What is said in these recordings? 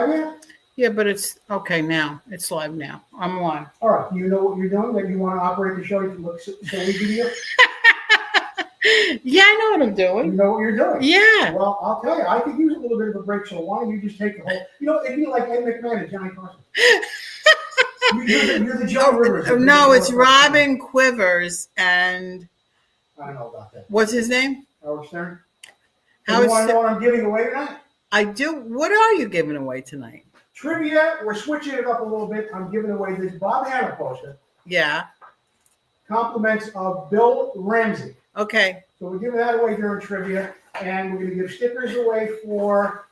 live yet? Yeah, but it's okay now. It's live now. I'm on. All right. You know what you're doing? That you want to operate the show? You can look so we can you. Yeah, I know what I'm doing. You know what you're doing? Yeah. Well, I'll tell you. I could use a little bit of a break, so why don't you just take the whole? You know, it'd be like Ed McMahon and Johnny Carson. You're the Joe Rivers. No, it's Robin Quivers and. I don't know about that. What's his name? Howard Stern. You want to know what I'm giving away tonight? I do. What are you giving away tonight? Trivia. We're switching it up a little bit. I'm giving away this Bob Hanna poster. Yeah. Compliments of Bill Ramsey. Okay. So we're giving that away during trivia, and we're going to give stickers away for.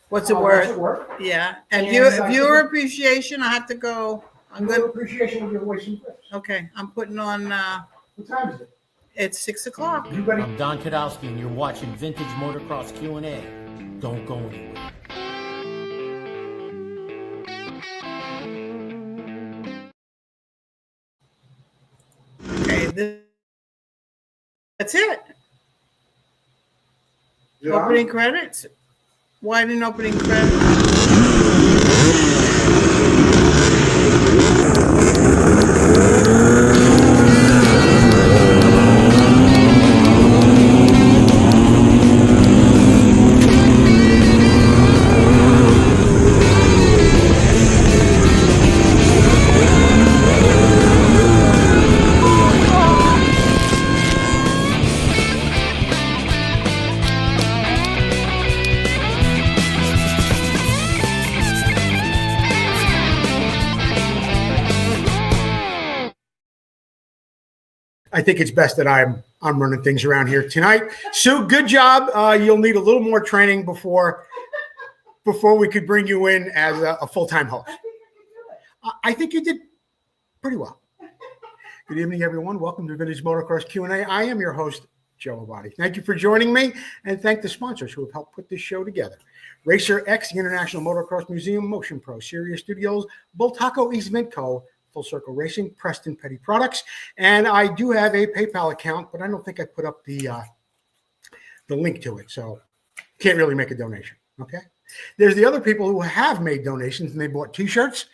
What's it worth? What's it worth? Yeah. And viewer appreciation, I have to go. I'm Viewer good. Appreciation will give away some gifts. Okay. I'm putting on. What time is it? It's 6 o'clock. I'm Don Kadowski, and you're watching Vintage Motocross Q&A. Don't go anywhere. Okay. That's it. Yeah. Opening credits. Why didn't opening credits? I think it's best that I'm running things around here tonight. Sue, good job. You'll need a little more training before we could bring you in as a full-time host. I think you did pretty well. Good evening, everyone. Welcome to Vintage Motocross Q&A. I am your host, Joe Abbate. Thank you for joining me, and thank the sponsors who have helped put this show together. Racer X, the International Motocross Museum, Motion Pro, Sirius Studios, Bultaco East Midco, Full Circle Racing, Preston Petty Products, and I do have a PayPal account, but I don't think I put up the link to it, so can't really make a donation. Okay. There's the other people who have made donations and they bought T-shirts,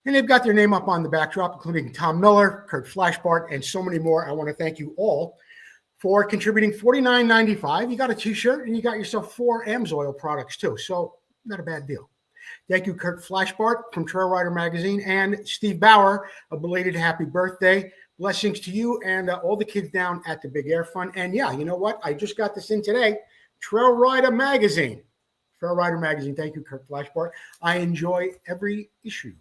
and they've got their name up on the backdrop, including Tom Miller, Kurt Flashbart, and so many more. I want to thank you all for contributing $49.95. You got a T-shirt and you got yourself 4 AMSOIL products too, so not a bad deal. Thank you, Kurt Flashbart from Trail Rider Magazine, and Steve Bauer, a belated happy birthday. Blessings to you and all the kids down at the Big Air Fund. And yeah, you know what? I just got this in today. Trail Rider Magazine. Trail Rider Magazine. Thank you, Kurt Flashbart. I enjoy every issue,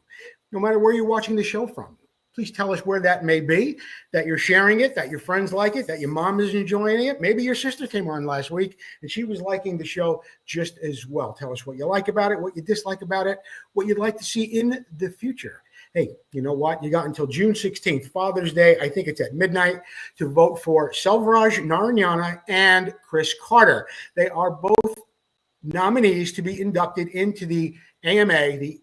no matter where you're watching the show from. Please tell us where that may be, that you're sharing it, that your friends like it, that your mom is enjoying it. Maybe your sister came on last week and she was liking the show just as well. Tell us what you like about it, what you dislike about it, what you'd like to see in the future. Hey, you know what? You got until June 16th, Father's Day. I think it's at midnight, to vote for Selvaraj Narayana and Chris Carter. They are both nominees to be inducted into the AMA, the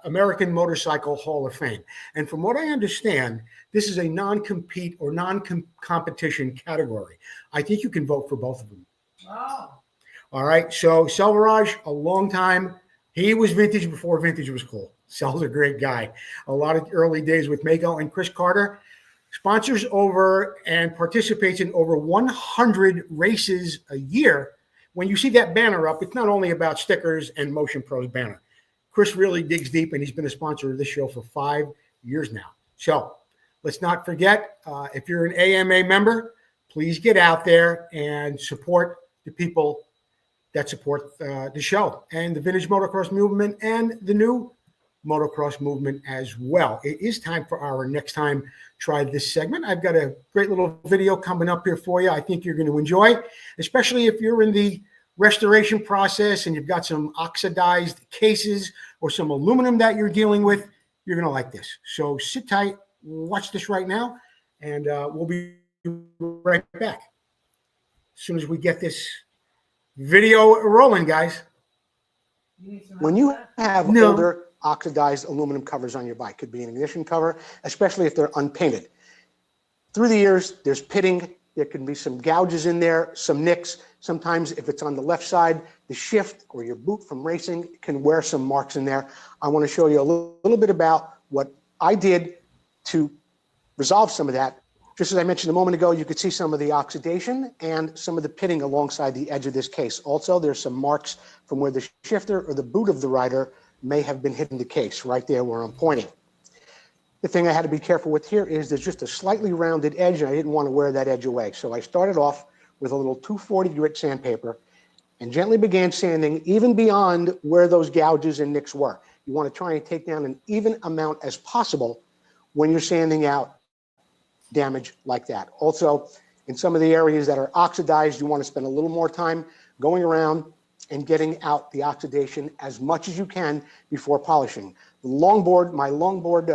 American Motorcycle Hall of Fame. And from what I understand, this is a non-compete or non-competition category. I think you can vote for both of them. Wow. All right. So Selvaraj, a long time. He was vintage before vintage was cool. Sel's a great guy. A lot of early days with Mako. And Chris Carter sponsors over and participates in over 100 races a year. When you see that banner up, it's not only about stickers and Motion Pro's banner. Chris really digs deep, and he's been a sponsor of this show for 5 years now. So let's not forget, if you're an AMA member, please get out there and support the people that support the show and the vintage motocross movement and the new motocross movement as well. It is time for our next time try this segment. I've got a great little video coming up here for you. I think you're going to enjoy, especially if you're in the restoration process and you've got some oxidized cases or some aluminum that you're dealing with. You're going to like this. So sit tight, watch this right now, and we'll be right back as soon as we get this video rolling, guys. When you have older oxidized aluminum covers on your bike, could be an ignition cover, especially if they're unpainted. Through the years, there's pitting. There can be some gouges in there, some nicks, Sometimes if it's on the left side, the shift or your boot from racing can wear some marks in there. I want to show you a little bit about what I did to resolve some of that. Just as I mentioned a moment ago, you could see some of the oxidation and some of the pitting alongside the edge of this case. Also, there's some marks from where the shifter or the boot of the rider may have been hitting the case, right there where I'm pointing. The thing I had to be careful with here is there's just a slightly rounded edge, and I didn't want to wear that edge away. So I started off with a little 240 grit sandpaper and gently began sanding even beyond where those gouges and nicks were. You want to try and take down an even amount as possible when you're sanding out damage like that. Also, in some of the areas that are oxidized, you want to spend a little more time going around and getting out the oxidation as much as you can before polishing. The longboard, my longboard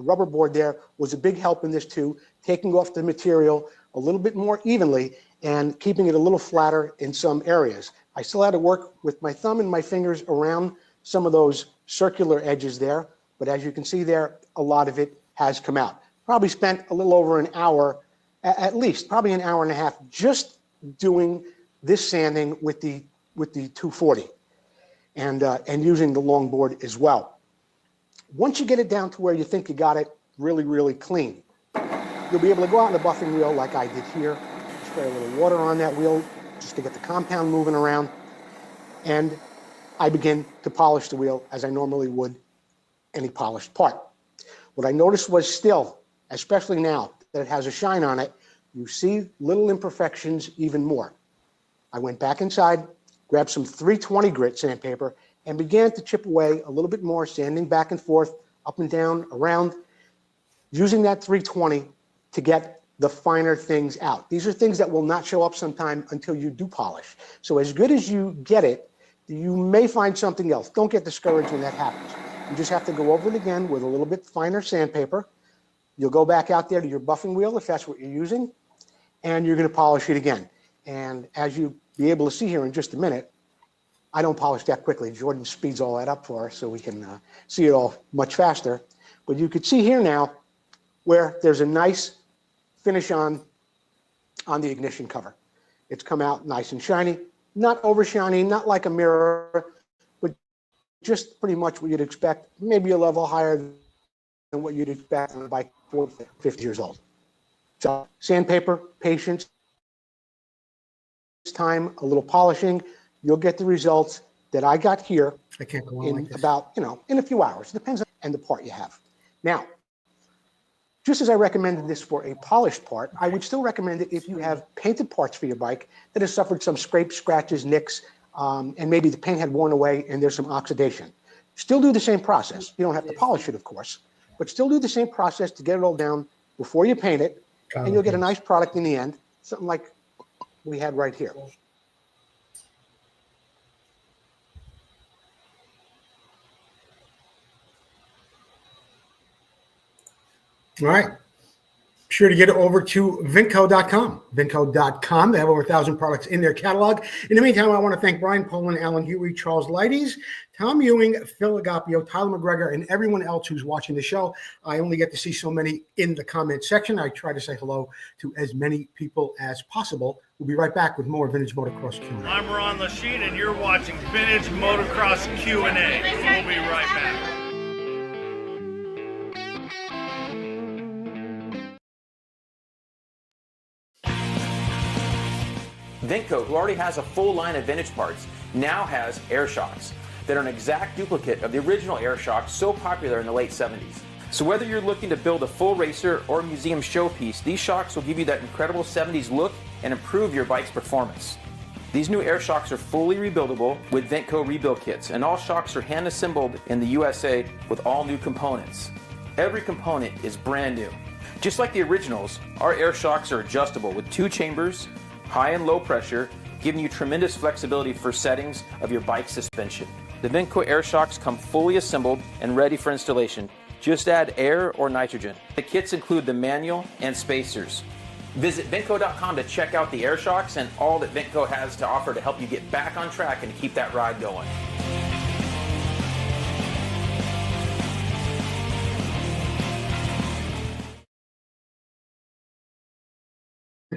rubber board there was a big help in this too, taking off the material a little bit more evenly and keeping it a little flatter in some areas. I still had to work with my thumb and my fingers around some of those circular edges there, but as you can see there, a lot of it has come out. Probably spent a little over an hour, at least, probably an hour and a half, just doing this sanding with the 240 and using the longboard as well. Once you get it down to where you think you got it really, really clean, you'll be able to go out on the buffing wheel like I did here, spray a little water on that wheel just to get the compound moving around, and I begin to polish the wheel as I normally would any polished part. What I noticed was still, especially now that it has a shine on it, you see little imperfections even more. I went back inside, grabbed some 320 grit sandpaper, and began to chip away a little bit more, sanding back and forth, up and down, around, using that 320 to get the finer things out. These are things that will not show up sometime until you do polish. So as good as you get it, you may find something else. Don't get discouraged when that happens. You just have to go over it again with a little bit finer sandpaper. You'll go back out there to your buffing wheel if that's what you're using, and you're going to polish it again. And as you'll be able to see here in just a minute, I don't polish that quickly. Jordan speeds all that up for us so we can see it all much faster. But you could see here now where there's a nice finish on the ignition cover. It's come out nice and shiny, not over shiny, not like a mirror, but just pretty much what you'd expect, maybe a level higher than what you'd expect on a bike 40, 50 years old. So sandpaper, patience, time, a little polishing, you'll get the results that I got here I can't go on in like this. about, in a few hours. Depends on the part you have. Now, just as I recommended this for a polished part, I would still recommend it if you have painted parts for your bike that has suffered some scrapes, scratches, nicks, and maybe the paint had worn away and there's some oxidation. Still do the same process. You don't have to polish it, of course, but still do the same process to get it all down before you paint it, and you'll get a nice product in the end, something like we had right here. All right. Be sure to get it over to Vinco.com. Vinco.com. They have over 1,000 products in their catalog. In the meantime, I want to thank Brian Poland, Alan Huie, Charles Leides, Tom Ewing, Phil Agapio, Tyler McGregor, and everyone else who's watching the show. I only get to see so many in the comment section. I try to say hello to as many people as possible. We'll be right back with more Vintage Motocross Q&A. I'm Ron Lachine, and you're watching Vintage Motocross Q&A. We'll be right back. Vinco, who already has a full line of vintage parts, now has air shocks that are an exact duplicate of the original air shocks so popular in the late 70s. So whether you're looking to build a full racer or museum showpiece, these shocks will give you that incredible 70s look and improve your bike's performance. These new air shocks are fully rebuildable with Vinco rebuild kits, and all shocks are hand assembled in the USA with all new components. Every component is brand new. Just like the originals, our air shocks are adjustable with 2 chambers, high and low pressure, giving you tremendous flexibility for settings of your bike suspension. The Vinco air shocks come fully assembled and ready for installation. Just add air or nitrogen. The kits include the manual and spacers. Visit Vinco.com to check out the air shocks and all that Vinco has to offer to help you get back on track and to keep that ride going.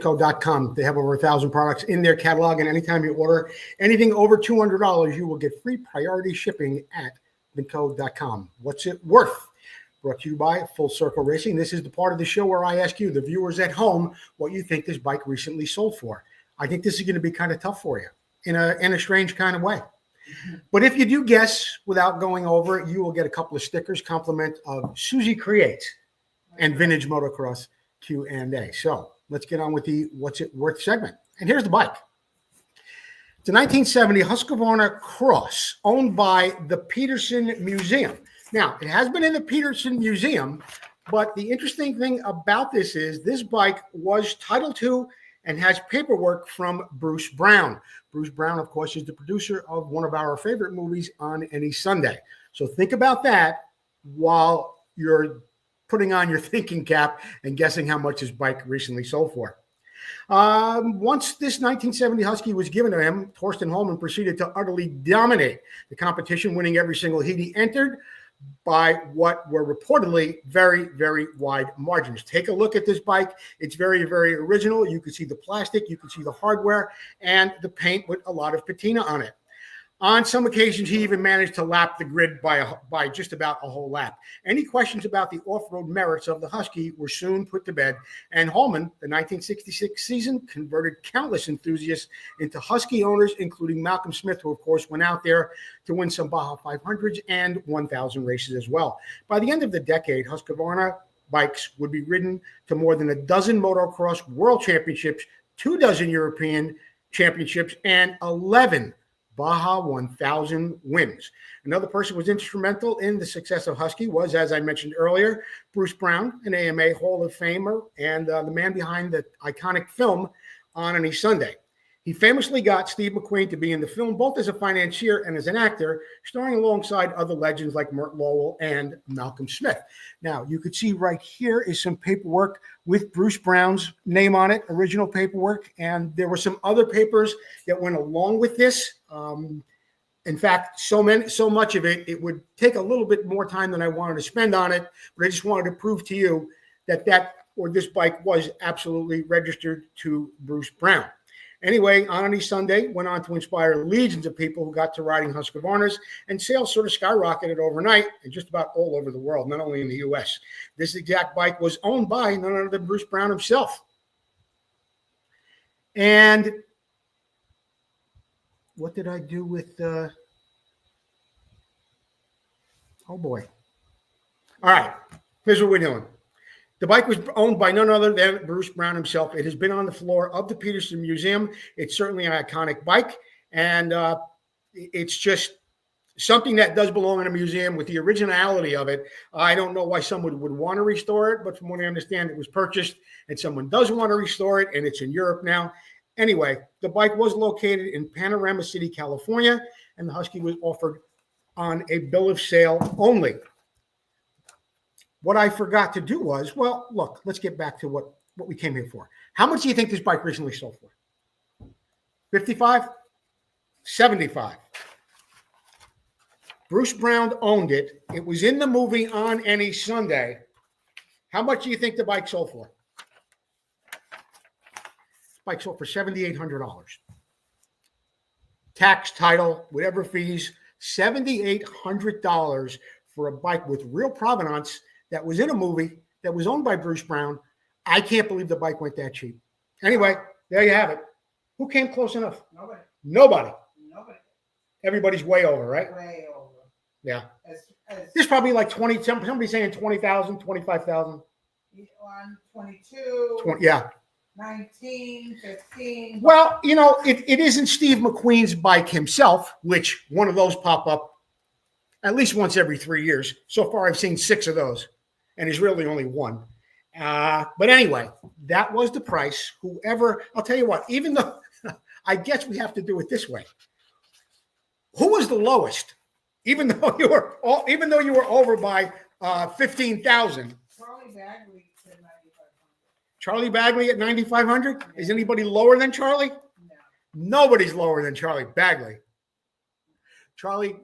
VMXQ&A.com. They have over 1,000 products in their catalog, and anytime you order anything over $200, you will get free priority shipping at VMXQ&A.com. What's it worth? Brought to you by Full Circle Racing. This is the part of the show where I ask you, the viewers at home, what you think this bike recently sold for. I think this is going to be kind of tough for you in a strange kind of way. But if you do guess without going over it, you will get a couple of stickers, compliment of Susie Creates and Vintage Motocross Q&A. So let's get on with the What's It Worth segment. And here's the bike. It's a 1970 Husqvarna Cross owned by the Peterson Museum. Now, it has been in the Peterson Museum, but the interesting thing about this is this bike was Title II and has paperwork from Bruce Brown. Bruce Brown, of course, is the producer of one of our favorite movies, On Any Sunday. So think about that while you're putting on your thinking cap and guessing how much his bike recently sold for. Once this 1970 Husky was given to him, Torsten Holman proceeded to utterly dominate the competition, winning every single heat he entered by what were reportedly very, very wide margins. Take a look at this bike. It's very, very original. You can see the plastic, you can see the hardware, and the paint with a lot of patina on it. On some occasions, he even managed to lap the grid by just about a whole lap. Any questions about the off-road merits of the Husky were soon put to bed, and Holman, the 1966 season, converted countless enthusiasts into Husky owners, including Malcolm Smith, who, of course, went out there to win some Baja 500s and 1,000 races as well. By the end of the decade, Husqvarna bikes would be ridden to more than a dozen motocross world championships, 24 European championships, and 11 Baja 1000 wins. Another person who was instrumental in the success of Husky was, as I mentioned earlier, Bruce Brown, an AMA Hall of Famer and the man behind the iconic film On Any Sunday. He famously got Steve McQueen to be in the film, both as a financier and as an actor, starring alongside other legends like Mert Lowell and Malcolm Smith. Now, you could see right here is some paperwork with Bruce Brown's name on it, original paperwork, and there were some other papers that went along with this. In fact, so much of it, it would take a little bit more time than I wanted to spend on it, but I just wanted to prove to you that this bike was absolutely registered to Bruce Brown. Anyway, On Any Sunday went on to inspire legions of people who got to riding Husqvarnas, and sales sort of skyrocketed overnight and just about all over the world, not only in the U.S. This exact bike was owned by none other than Bruce Brown himself. And what did I do with oh boy. All right, here's what we're doing. The bike was owned by none other than Bruce Brown himself. It has been on the floor of the Peterson Museum. It's certainly an iconic bike, and it's just something that does belong in a museum with the originality of it. I don't know why someone would want to restore it, but from what I understand, it was purchased, and someone does want to restore it, and it's in Europe now. Anyway, the bike was located in Panorama City, California, and the Husky was offered on a bill of sale only. What I forgot to do was, well, look, let's get back to what we came here for. How much do you think this bike recently sold for? 55? 75. Bruce Brown owned it. It was in the movie On Any Sunday. How much do you think the bike sold for? This bike sold for $7,800. Tax, title, whatever fees, $7,800 for a bike with real provenance that was in a movie that was owned by Bruce Brown. I can't believe the bike went that cheap. Anyway, there you have it. Who came close enough? Nobody. Everybody's way over, right? Way over. Yeah. There's probably like 20, somebody saying 20,000, 25,000. On 22. 20, yeah. 19, 15. Well, you know, it isn't Steve McQueen's bike himself, which one of those pop up at least once every 3 years. So far, I've seen 6 of those, and there's really only one. But anyway, that was the price. Whoever, I'll tell you what, even though I guess we have to do it this way. Who was the lowest? Even though you were over by 15,000. Charlie Bagley said 9,500. Charlie Bagley at 9,500. Is anybody lower than Charlie? No. Nobody's lower than Charlie Bagley. Charlie,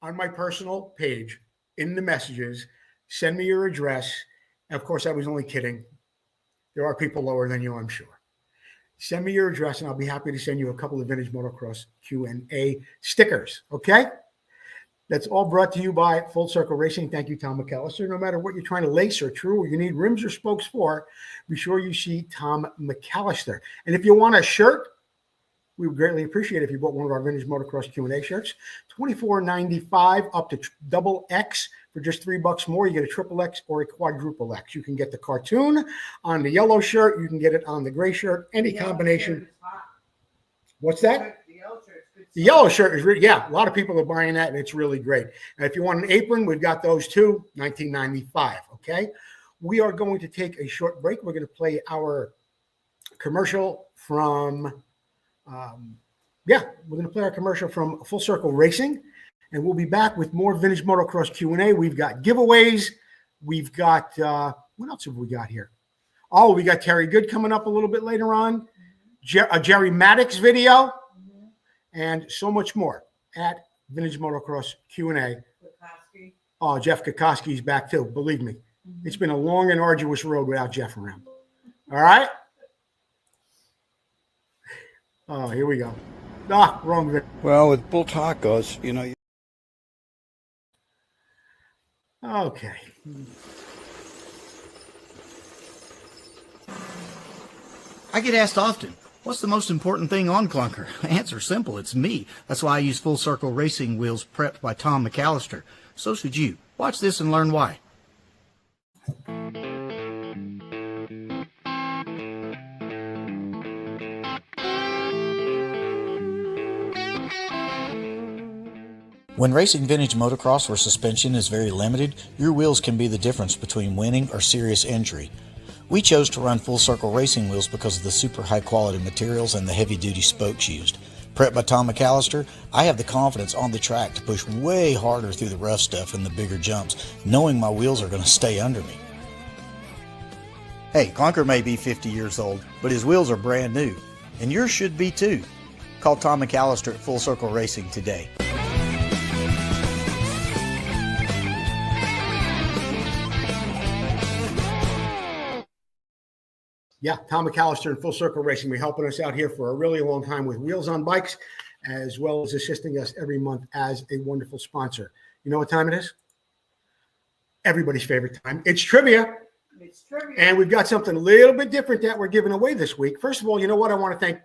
on my personal page in the messages, send me your address. And of course, I was only kidding. There are people lower than you, I'm sure. Send me your address, and I'll be happy to send you a couple of Vintage Motocross Q&A stickers, okay? That's all brought to you by Full Circle Racing. Thank you, Tom McAllister. No matter what you're trying to lace or true or you need rims or spokes for, be sure you see Tom McAllister. And if you want a shirt, we would greatly appreciate it if you bought one of our Vintage Motocross Q&A shirts. $24.95 up to double X for just $3 more. You get a triple X or a quadruple X. You can get the cartoon on the yellow shirt. You can get it on the gray shirt. Any combination. What's that? The yellow shirt is really, yeah, a lot of people are buying that, and it's really great. And if you want an apron, we've got those too, $19.95, okay? We are going to take a short break. We're going to play our commercial from... we're going to play our commercial from Full Circle Racing, and we'll be back with more Vintage Motocross Q&A. We've got giveaways. We've got, what else have we got here? Oh, we got Terry Good coming up a little bit later on, a Jerry Maddox video, and so much more at Vintage Motocross Q&A. Oh, Jeff Kokoski's back too, believe me. It's been a long and arduous road without Jeff around. All right? Oh, here we go. Wrong video. Well, with bull tacos, you know. Okay. I get asked often, what's the most important thing on Clunker? Answer simple, it's me. That's why I use Full Circle Racing wheels prepped by Tom McAllister. So should you. Watch this and learn why. When racing vintage motocross where suspension is very limited, your wheels can be the difference between winning or serious injury. We chose to run Full Circle Racing wheels because of the super high quality materials and the heavy duty spokes used. Prepped by Tom McAllister, I have the confidence on the track to push way harder through the rough stuff and the bigger jumps, knowing my wheels are going to stay under me. Hey, Clunker may be 50 years old, but his wheels are brand new, and yours should be too. Call Tom McAllister at Full Circle Racing today. Yeah, Tom McAllister and Full Circle Racing will be helping us out here for a really long time with Wheels on Bikes, as well as assisting us every month as a wonderful sponsor. You know what time it is? Everybody's favorite time. It's trivia. It's trivia. And we've got something a little bit different that we're giving away this week. First of all, you know what? I want to thank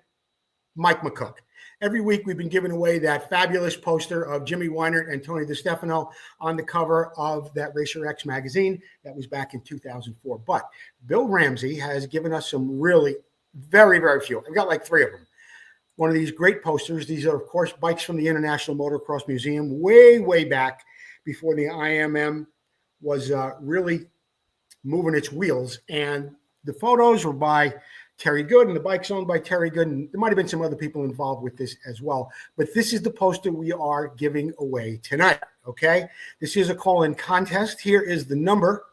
Mike McCook. Every week we've been giving away that fabulous poster of Jimmy Weinert and Tony DiStefano on the cover of that Racer X magazine. That was back in 2004. But Bill Ramsey has given us some really very, very few. I've got like 3 of them. One of these great posters. These are, of course, bikes from the International Motocross Museum way, way back before the IMM was really moving its wheels. And the photos were by Terry Good, and the bike's owned by Terry Good, and there might have been some other people involved with this as well. But this is the poster we are giving away tonight, okay? This is a call-in contest. Here is the number,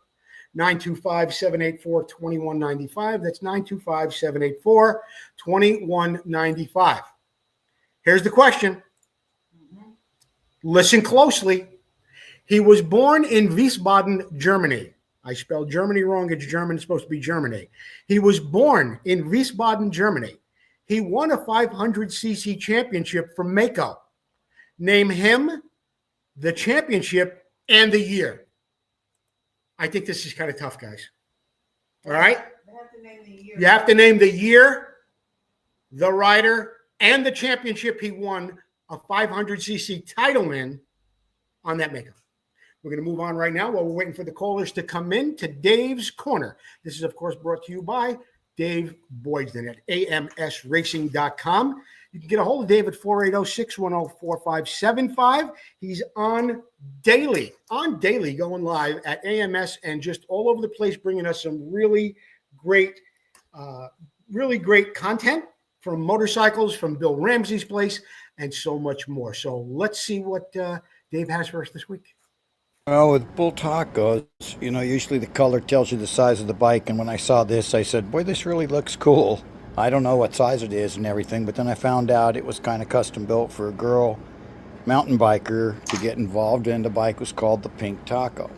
925-784-2195. That's 925-784-2195. Here's the question. Listen closely. He was born in Wiesbaden, Germany. I spelled Germany wrong. It's German. It's supposed to be Germany. He was born in Wiesbaden, Germany. He won a 500cc championship from Mako. Name him, the championship, and the year. I think this is kind of tough, guys. All right? They have to name the year. You have to name the year, the rider, and the championship he won a 500cc title in on that Mako. We're going to move on right now while we're waiting for the callers to come in to Dave's Corner. This is, of course, brought to you by Dave Boydston at amsracing.com. You can get a hold of Dave at 480-610-4575. He's on daily, going live at AMS and just all over the place, bringing us some really great content from motorcycles, from Bill Ramsey's place, and so much more. So let's see what Dave has for us this week. Well, with bull tacos, you know, usually the color tells you the size of the bike. And when I saw this, I said, boy, this really looks cool. I don't know what size it is and everything, but then I found out it was kind of custom built for a girl mountain biker to get involved in. The bike was called the Pink Taco.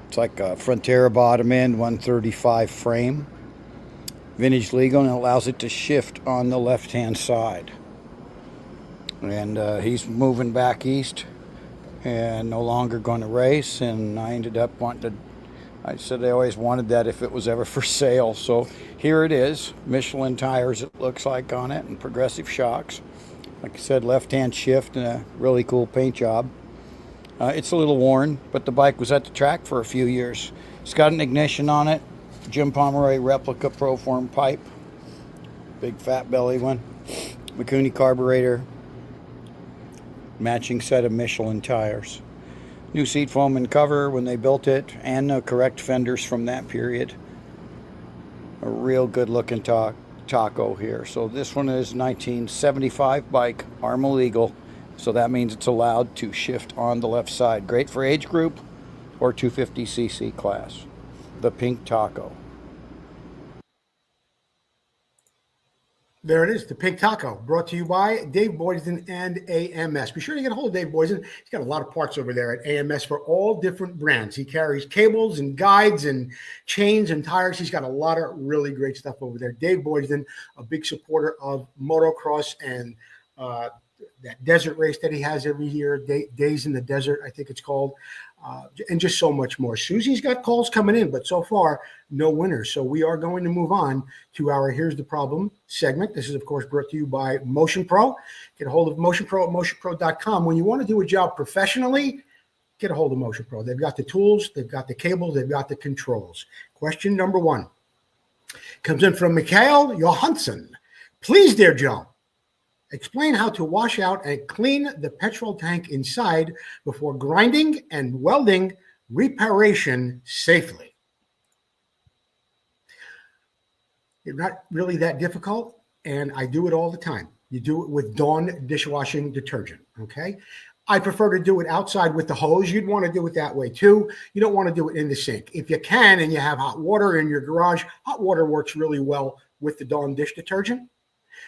It's like a Frontera bottom end, 135 frame. vintage legal, and it allows it to shift on the left-hand side. And he's moving back east and no longer going to race, and I ended up wanting to, I said I always wanted that if it was ever for sale. So here it is, Michelin tires it looks like on it, and progressive shocks. Like I said, left-hand shift and a really cool paint job. It's a little worn, but the bike was at the track for a few years. It's got an ignition on it, Jim Pomeroy replica Proform pipe, big fat belly one, Mikuni carburetor, matching set of Michelin tires. New seat foam and cover when they built it, and the correct fenders from that period. A real good looking taco here. So this one is 1975 bike, ARMA legal. So that means it's allowed to shift on the left side. Great for age group or 250cc class. The pink taco. There it is, the Pink Taco, brought to you by Dave Boyden and AMS. Be sure to get a hold of Dave Boyden. He's got a lot of parts over there at AMS for all different brands. He carries cables and guides and chains and tires. He's got a lot of really great stuff over there. Dave Boyden, a big supporter of motocross and that desert race that he has every year, Days in the Desert, I think it's called, and just so much more. Susie's got calls coming in, but so far, no winners. So we are going to move on to our Here's the Problem segment. This is, of course, brought to you by Motion Pro. Get a hold of Motion Pro at motionpro.com. When you want to do a job professionally, get a hold of Motion Pro. They've got the tools, they've got the cables, they've got the controls. Question number 1 comes in from Mikhail Johansson. Please, dear Joe, explain how to wash out and clean the petrol tank inside before grinding and welding reparation safely. It's not really that difficult, and I do it all the time. You do it with Dawn dishwashing detergent, okay? I prefer to do it outside with the hose. You'd want to do it that way too. You don't want to do it in the sink. If you can and you have hot water in your garage, hot water works really well with the Dawn dish detergent.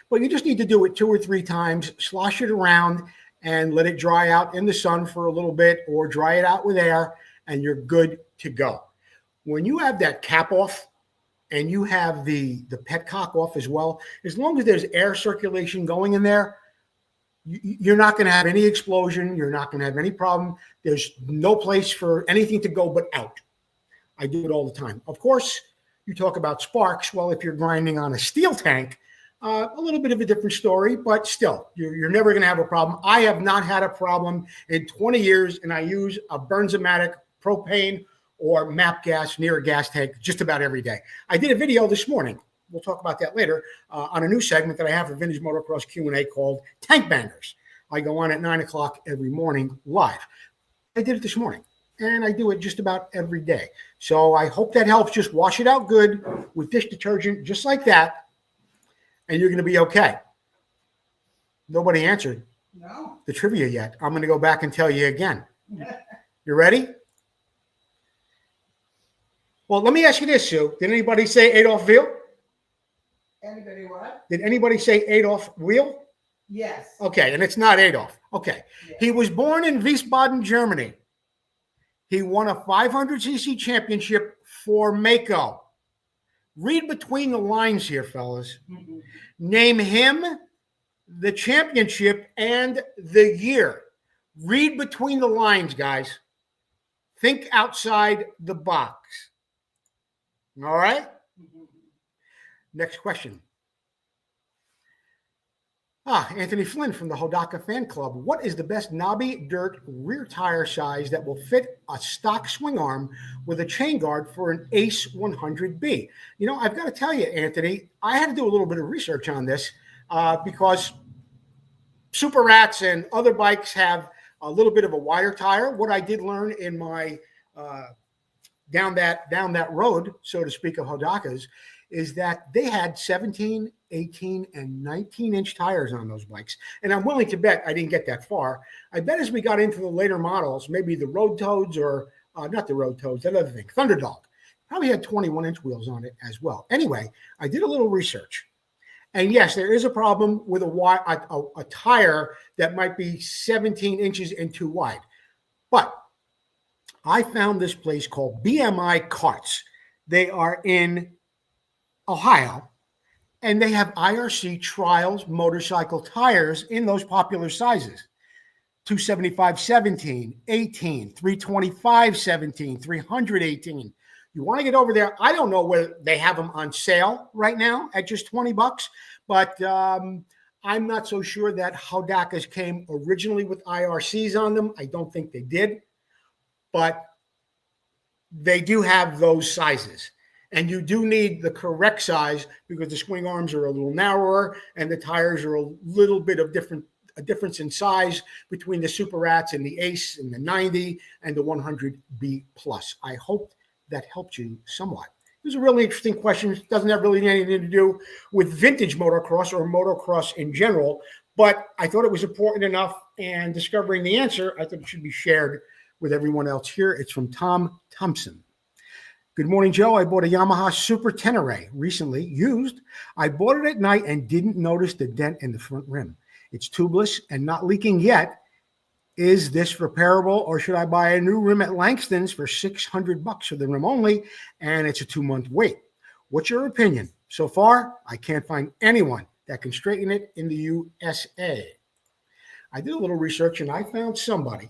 But you just need to do it 2 or 3 times, slosh it around, and let it dry out in the sun for a little bit, or dry it out with air, and you're good to go. When you have that cap off and you have the petcock off as well, as long as there's air circulation going in there, you're not going to have any explosion. You're not going to have any problem. There's no place for anything to go but out. I do it all the time. Of course, you talk about sparks. Well, if you're grinding on a steel tank, a little bit of a different story, but still, you're never going to have a problem. I have not had a problem in 20 years, and I use a Bernzomatic propane or MAP gas near a gas tank just about every day. I did a video this morning. We'll talk about that later on a new segment that I have for Vintage Motocross Q&A called Tank Bangers. I go on at 9 o'clock every morning live. I did it this morning, and I do it just about every day. So I hope that helps. Just wash it out good with dish detergent, just like that, and you're going to be okay. Nobody answered the trivia yet. I'm going to go back and tell you again. You ready? Well, let me ask you this, Sue. Did anybody say Adolf Veal? Anybody what? Did anybody say Adolf Wheel? Yes. Okay, and it's not Adolf. Okay. Yes. He was born in Wiesbaden, Germany. He won a 500cc championship for Mako. Read between the lines here, fellas. Mm-hmm. Name him, the championship, and the year. Read between the lines, guys. Think outside the box. All right? Mm-hmm. Next question. Anthony Flynn from the Hodaka Fan Club. What is the best knobby dirt rear tire size that will fit a stock swing arm with a chain guard for an Ace 100B? You know, I've got to tell you, Anthony, I had to do a little bit of research on this because Super Rats and other bikes have a little bit of a wider tire. What I did learn in my down that road, so to speak, of Hodakas, is that they had 17, 18, and 19-inch tires on those bikes. And I'm willing to bet I didn't get that far. I bet as we got into the later models, maybe the Road Toads or not the Road Toads, that other thing, Thunderdog, probably had 21-inch wheels on it as well. Anyway, I did a little research. And yes, there is a problem with a tire that might be 17 inches and too wide. But I found this place called BMI Carts. They are in Ohio, And they have IRC Trials motorcycle tires in those popular sizes. 275 17, 18, 325 17, 318. You want to get over there. I don't know whether they have them on sale right now at just $20, but I'm not so sure that Hudgens came originally with IRCs on them. I don't think they did, but they do have those sizes. And you do need the correct size because the swing arms are a little narrower and the tires are a little bit of a difference in size between the Super Rats and the Ace and the 90 and the 100B plus. I hope that helped you somewhat. It was a really interesting question. It doesn't have really anything to do with vintage motocross or motocross in general, but I thought it was important enough, and discovering the answer, I thought it should be shared with everyone else here. It's from Tom Thompson. Good morning, Joe. I bought a Yamaha Super Tenere recently, used. I bought it at night and didn't notice the dent in the front rim. It's tubeless and not leaking yet. Is this repairable, or should I buy a new rim at Langston's for $600 for the rim only, and it's a 2-month wait? What's your opinion? So far, I can't find anyone that can straighten it in the USA. I did a little research, and I found somebody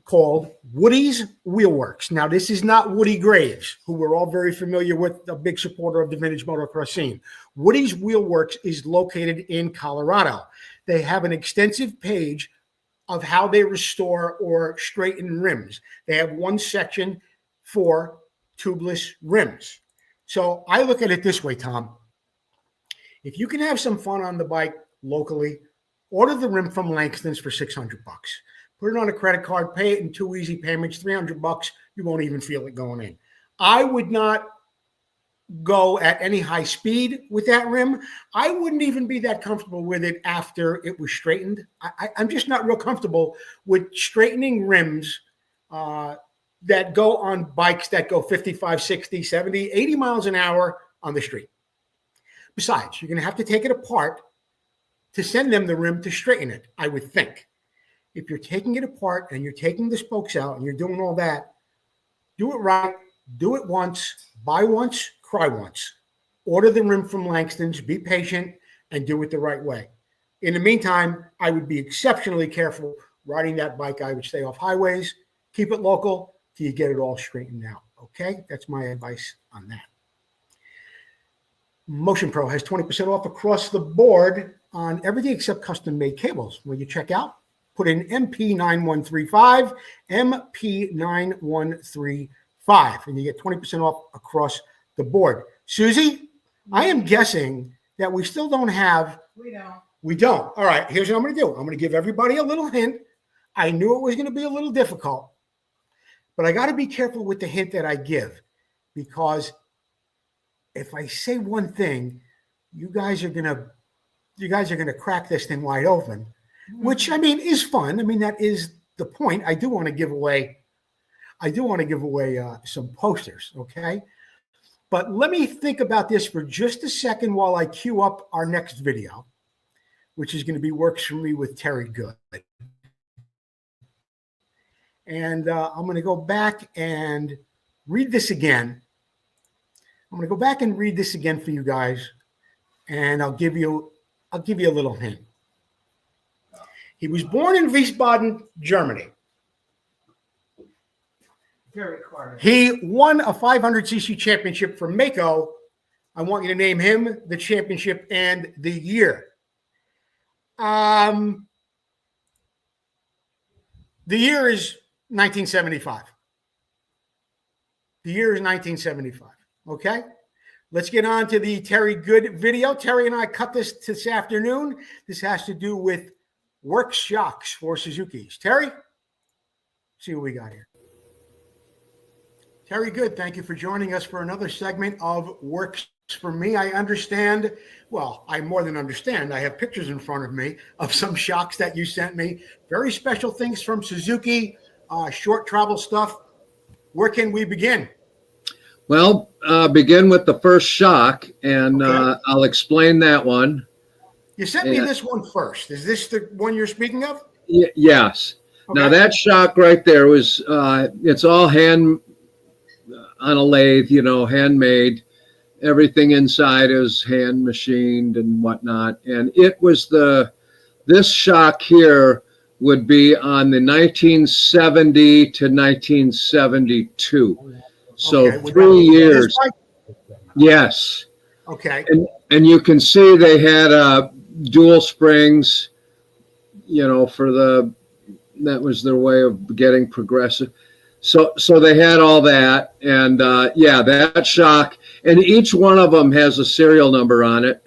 called Woody's Wheelworks. Now, this is not Woody Graves, who we're all very familiar with, a big supporter of the vintage motocross scene. Woody's Wheelworks is located in Colorado. They have an extensive page of how they restore or straighten rims. They have one section for tubeless rims. So I look at it this way, Tom. If you can have some fun on the bike locally, order the rim from Langston's for $600. Put it on a credit card, pay it in 2 easy payments, $300. You won't even feel it going in. I would not go at any high speed with that rim. I wouldn't even be that comfortable with it after it was straightened. I'm just not real comfortable with straightening rims that go on bikes that go 55, 60, 70, 80 miles an hour on the street. Besides, you're going to have to take it apart to send them the rim to straighten it, I would think. If you're taking it apart and you're taking the spokes out and you're doing all that, do it right, do it once, buy once, cry once. Order the rim from Langston's, be patient, and do it the right way. In the meantime, I would be exceptionally careful riding that bike. I would stay off highways, keep it local till you get it all straightened out. Okay? That's my advice on that. Motion Pro has 20% off across the board on everything except custom-made cables. When you check out, put in MP9135, MP9135, and you get 20% off across the board. Susie, I am guessing that we still don't have. We don't. All right, here's what I'm going to do. I'm going to give everybody a little hint. I knew it was going to be a little difficult, but I got to be careful with the hint that I give, because if I say one thing, you guys are going to crack this thing wide open, which, I mean, is fun. I mean, that is the point. I do want to give away some posters, okay? But let me think about this for just a second while I queue up our next video, which is going to be Works For Me with Terry Good. And I'm going to go back and read this again. I'm going to go back and read this again for you guys, and I'll give you a little hint. He was born in Wiesbaden, Germany. He won a 500cc championship for Mako. I want you to name him, the championship, and the year. The year is 1975. The year is 1975. Okay? Let's get on to the Terry Good video. Terry and I cut this afternoon. This has to do with work shocks for Suzukis. Terry, see what we got here. Terry Good, thank you for joining us for another segment of Works For Me. I understand, well, I more than understand, I have pictures in front of me of some shocks that you sent me. Very special things from Suzuki, short travel stuff. Where can we begin? Well, begin with the first shock, and Okay. I'll explain that one. You sent me this one first. Is this the one you're speaking of? Yes. Okay. Now that shock right there was, it's all hand on a lathe, handmade. everything inside is hand machined and whatnot. And it was this shock here would be on the 1970 to 1972. So Okay, 3 years. Yes. Okay. And you can see they had dual springs, that was their way of getting progressive. So they had all that, and that shock, and each one of them has a serial number on it.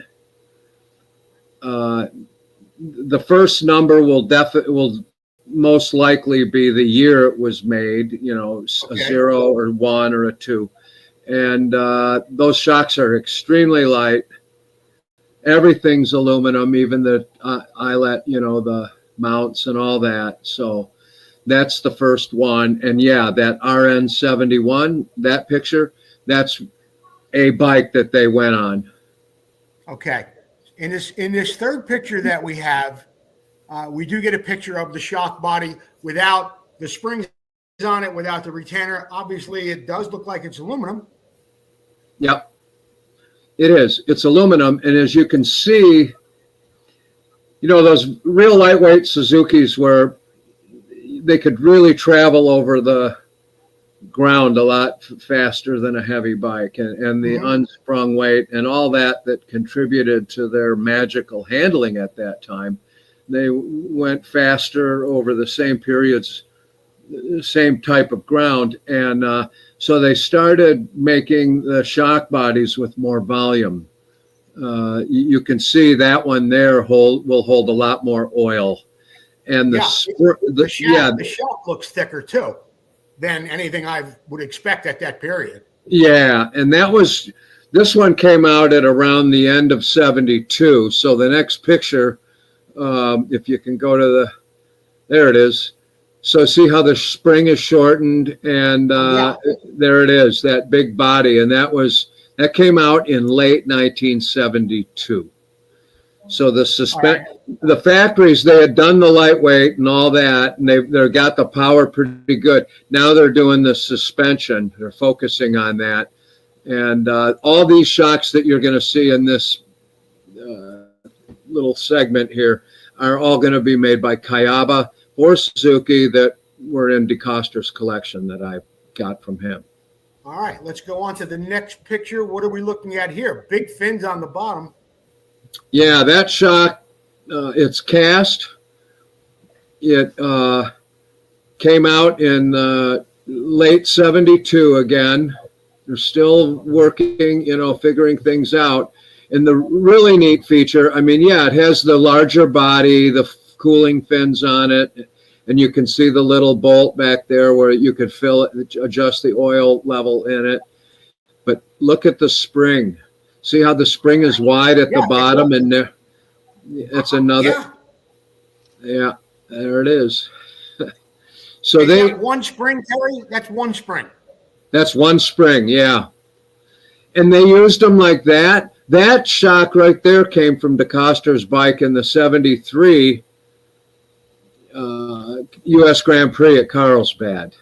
The first number will most likely be the year it was made, a 0 or 1 or a 2. And those shocks are extremely light. Everything's aluminum, even the eyelet, the mounts and all that. So that's the first one. And that RN71, that picture, that's a bike that they went on. Okay. In this third picture that we have, we do get a picture of the shock body without the springs on it, without the retainer. Obviously, it does look like it's aluminum. Yep, it is. It's aluminum. And as you can see, those real lightweight Suzukis where they could really travel over the ground a lot faster than a heavy bike, and the unsprung weight and all that contributed to their magical handling at that time. They went faster over the same periods, the same type of ground, and so they started making the shock bodies with more volume. You can see that one there will hold a lot more oil, and the shock looks thicker too than anything I would expect at that period. Yeah, and this one came out at around the end of 72. So the next picture, if you can go to there it is. So see how the spring is shortened, and there it is, that big body, and that came out in late 1972. So the factories, they had done the lightweight and all that, and they've got the power pretty good. Now they're doing the suspension. They're focusing on that. And all these shocks that you're going to see in this little segment here are all going to be made by Kayaba or Suzuki that were in DeCoster's collection that I got from him. All right, let's go on to the next picture. What are we looking at here? Big fins on the bottom. Yeah, that shock, it's cast. It came out in late 72 again. They're still working, figuring things out. And the really neat feature, it has the larger body, the cooling fins on it, and you can see the little bolt back there where you could fill it, adjust the oil level in it. But look at the spring. See how the spring is wide at the bottom, and there, it's another. Yeah, there it is. So they got one spring, Terry. That's one spring. That's one spring, yeah. And they used them like that. That shock right there came from DeCoster's bike in the 73 U.S. Grand Prix at Carlsbad.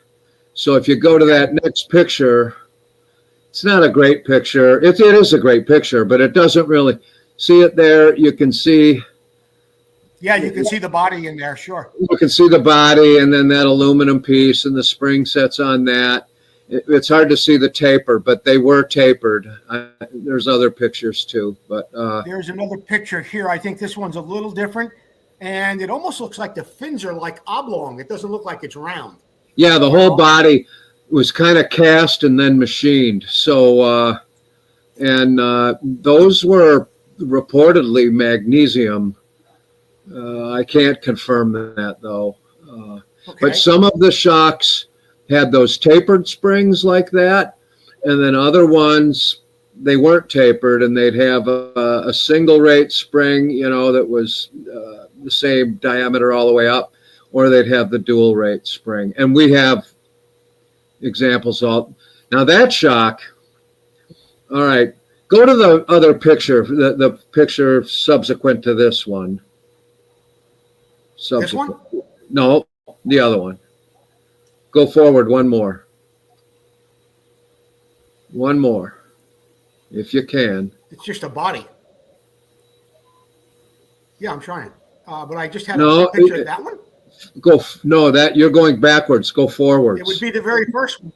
So if you go to that next picture, it's not a great picture. It is a great picture, but it doesn't really see it there. You can see. Yeah, you can see the body in there, sure. You can see the body and then that aluminum piece and the spring sets on that. It's hard to see the taper, but they were tapered. There's other pictures too, but there's another picture here. I think this one's a little different, and it almost looks like the fins are like oblong. It doesn't look like it's round. Yeah, the whole body was kind of cast and then machined. So, those were reportedly magnesium. I can't confirm that though. But some of the shocks had those tapered springs like that, and then other ones, they weren't tapered, and they'd have a single rate spring, that was the same diameter all the way up, or they'd have the dual rate spring. And we have examples all. Now that shock, all right, go to the other picture, the picture subsequent to this one. This one? No, the other one. Go forward one more. One more. if you can. It's just a body. Yeah, I'm trying. But I just had No, a picture of that one. No, that you're going backwards. Go forwards. It would be the very first one.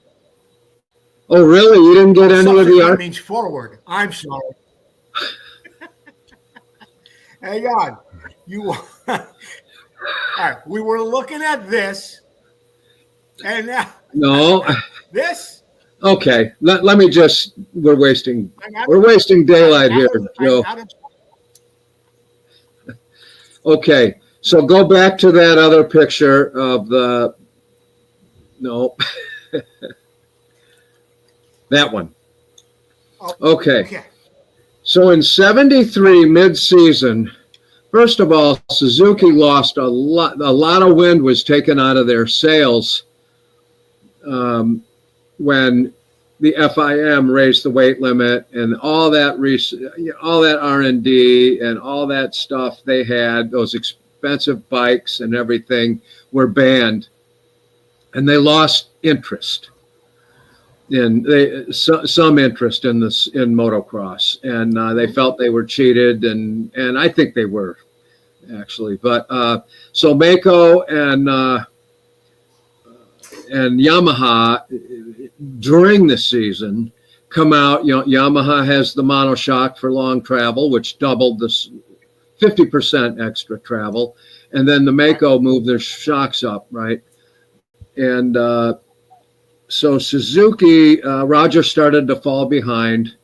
Oh, really? You didn't get any of the Subsequent art? means forward. I'm sorry. Hang on. You. All right. We were looking at this, and now No. this. Okay. Let me just. We're wasting daylight here, Joe. Okay. So go back to that other picture of the. No. That one. Okay. So in 73 mid-season, first of all, Suzuki lost a lot of wind was taken out of their sails when the FIM raised the weight limit, and all that R&D and all that stuff they had, those expensive bikes and everything were banned, and they lost interest. Some interest in motocross, and they felt they were cheated, and I think they were actually. But so Mako and Yamaha during the season come out. Yamaha has the monoshock for long travel, which doubled this 50% extra travel, and then the Mako moved their shocks up, right, and. So Suzuki, Roger started to fall behind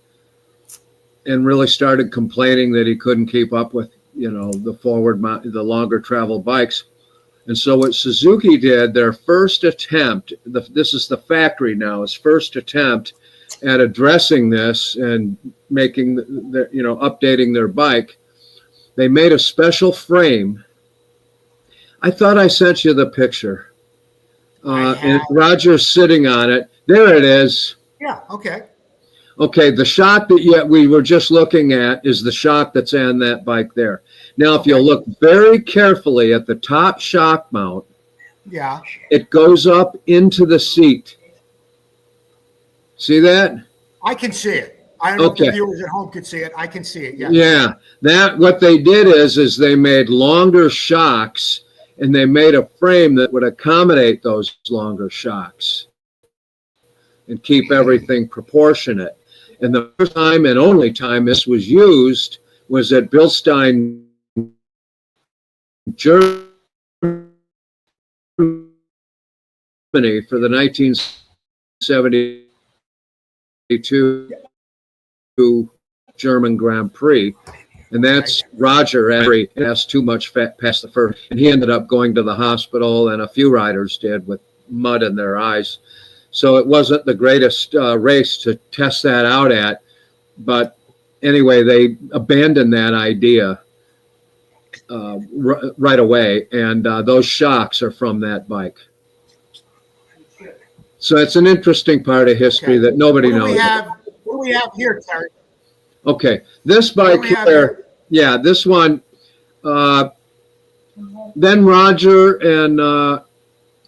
and really started complaining that he couldn't keep up with, the longer travel bikes. And so what Suzuki did, their first attempt, this is the factory now, his first attempt at addressing this and making, updating their bike, they made a special frame. I thought I sent you the picture. And Roger's sitting on it. There it is. Yeah. Okay. Okay. The shock that we were just looking at is the shock that's on that bike there. Now, if you look very carefully at the top shock mount, yeah, it goes up into the seat. See that? I can see it. I don't know if the viewers at home could see it. I can see it. Yeah. Yeah. What they did is they made longer shocks. And they made a frame that would accommodate those longer shocks and keep everything proportionate. And the first time and only time this was used was at Bilstein, Germany, for the 1972 German Grand Prix. And that's Roger asked too much fat past the first, and he ended up going to the hospital, and a few riders did with mud in their eyes. So it wasn't the greatest race to test that out at, but anyway, they abandoned that idea right away, and those shocks are from that bike. So it's an interesting part of history that nobody knows. What do we have here, Terry? Okay, this bike here. Yeah, this one. Then Roger and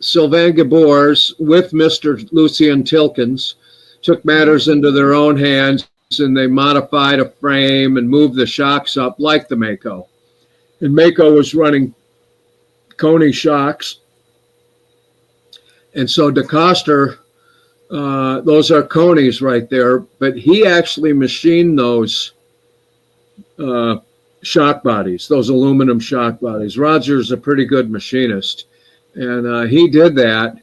Sylvain Gabors with Mr. Lucien Tilkens took matters into their own hands, and they modified a frame and moved the shocks up like the Mako. And Mako was running Coney shocks. And so DeCoster, those are Coneys right there, but he actually machined those shock bodies, those aluminum shock bodies. Roger's a pretty good machinist, and he did that.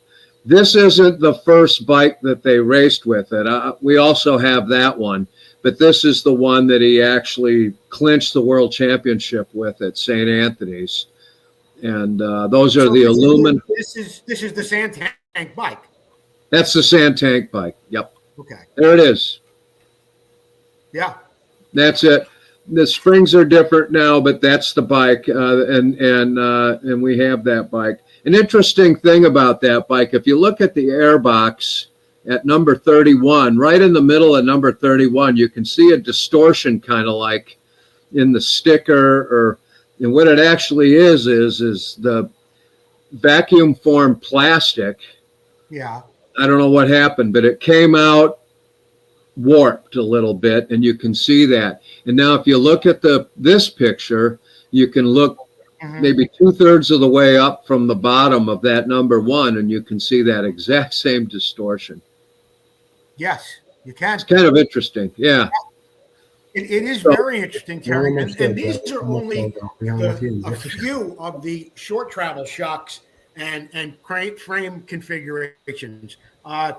This isn't the first bike that they raced with it. We also have that one, but this is the one that he actually clinched the world championship with at St. Anthony's. And those are the aluminum. This is the sand tank bike. That's the sand tank bike. Yep. Okay. There it is. Yeah. That's it. The springs are different now, but that's the bike, and we have that bike. An interesting thing about that bike, if you look at the airbox at number 31, right in the middle of number 31, you can see a distortion kind of like in the sticker, and what it actually is the vacuum formed plastic. Yeah. I don't know what happened, but it came out warped a little bit, and you can see that. And now if you look at this picture, you can look maybe 2/3 of the way up from the bottom of that number 1, and you can see that exact same distortion. Yes, you can. It's kind of interesting. Yeah. It is very interesting, Terry. And these are only a few of the short travel shocks and frame configurations.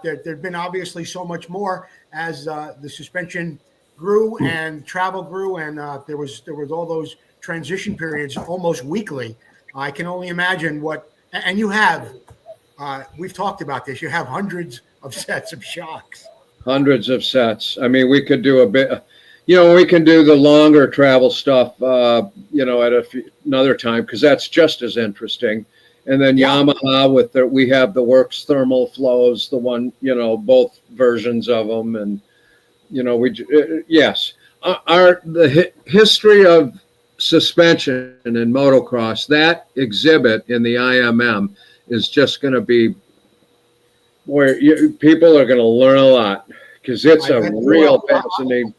There've been obviously so much more as the suspension grew and travel grew, and there was all those transition periods almost weekly. I can only imagine and you have, we've talked about this, you have hundreds of sets of shocks. Hundreds of sets. I mean, we could do a bit, we can do the longer travel stuff, at another time, because that's just as interesting. And then Yamaha we have the Works thermal flows, the one, both versions of them. And, yes, the history of suspension in motocross, that exhibit in the IMM is just going to be where people are going to learn a lot, because it's a real fascinating,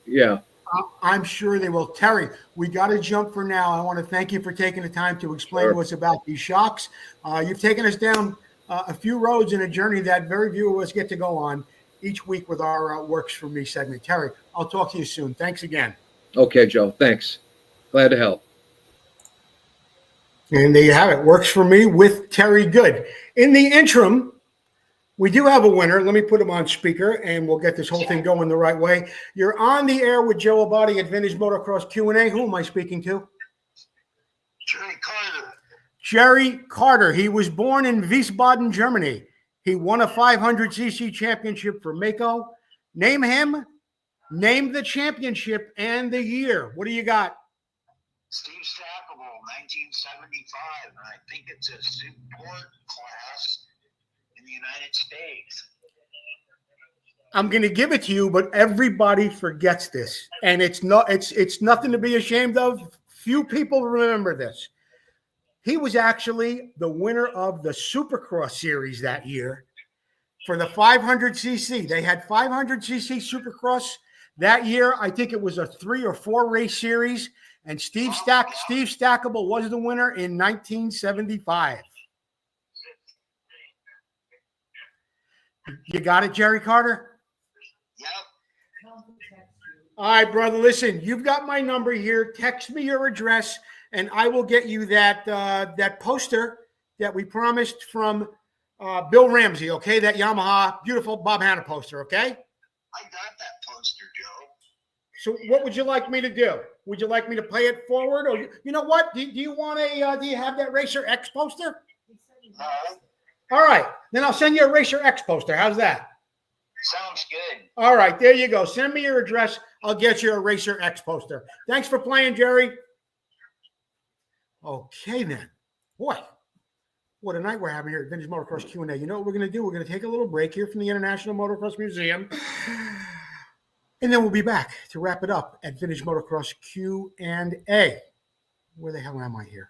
I'm sure they will. Terry, we got to jump for now. I want to thank you for taking the time to explain to us about these shocks. You've taken us down a few roads in a journey that very few of us get to go on each week with our Works For Me segment. Terry, I'll talk to you soon. Thanks again. Okay, Joe. Thanks. Glad to help. And there you have it. Works For Me with Terry Good. In the interim, we do have a winner. Let me put him on speaker, and we'll get this whole thing going the right way. You're on the air with Joe Abbate at Vintage Motocross Q&A. Who am I speaking to? Jerry Carter. Jerry Carter. He was born in Wiesbaden, Germany. He won a 500cc championship for Mako. Name him, name the championship, and the year. What do you got? Steve Stackable, 1975, and I think it's a support class in the United States. I'm going to give it to you, but everybody forgets this, and it's nothing to be ashamed of. Few people remember this. He was actually the winner of the Supercross series that year for the 500cc. They had 500cc Supercross that year. I think it was a 3 or 4 race series, and Steve Stackable was the winner in 1975. You got it, Jerry Carter? Yep. All right, brother. Listen, you've got my number here. Text me your address, and I will get you that poster that we promised from Bill Ramsey. Okay, that Yamaha beautiful Bob Hanna poster. Okay. I got that poster, Joe. So, what would you like me to do? Would you like me to play it forward, or you know what? Do you want do you have that Racer X poster? No. All right, then I'll send you a Racer X poster. How's that? Sounds good. All right, there you go. Send me your address. I'll get you a Racer X poster. Thanks for playing, Jerry. Okay, then. Boy, what a night we're having here at Vintage Motocross Q&A. You know what we're going to do? We're going to take a little break here from the International Motocross Museum, and then we'll be back to wrap it up at Vintage Motocross Q&A. Where the hell am I here?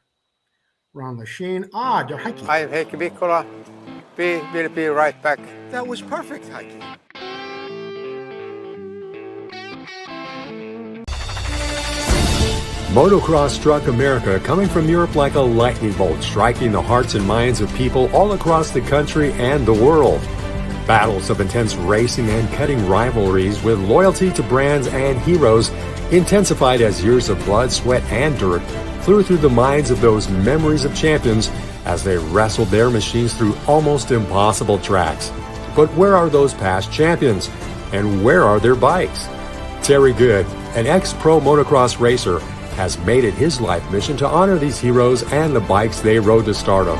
Ron Lachine. Joe Heike. I'm Heikki Mikkola. We will be right back. That was perfect, Heike. Motocross struck America, coming from Europe like a lightning bolt, striking the hearts and minds of people all across the country and the world. Battles of intense racing and cutting rivalries with loyalty to brands and heroes intensified as years of blood, sweat, and dirt flew through the minds of those memories of champions as they wrestled their machines through almost impossible tracks. But where are those past champions? And where are their bikes? Terry Good, an ex-pro motocross racer, has made it his life mission to honor these heroes and the bikes they rode to stardom.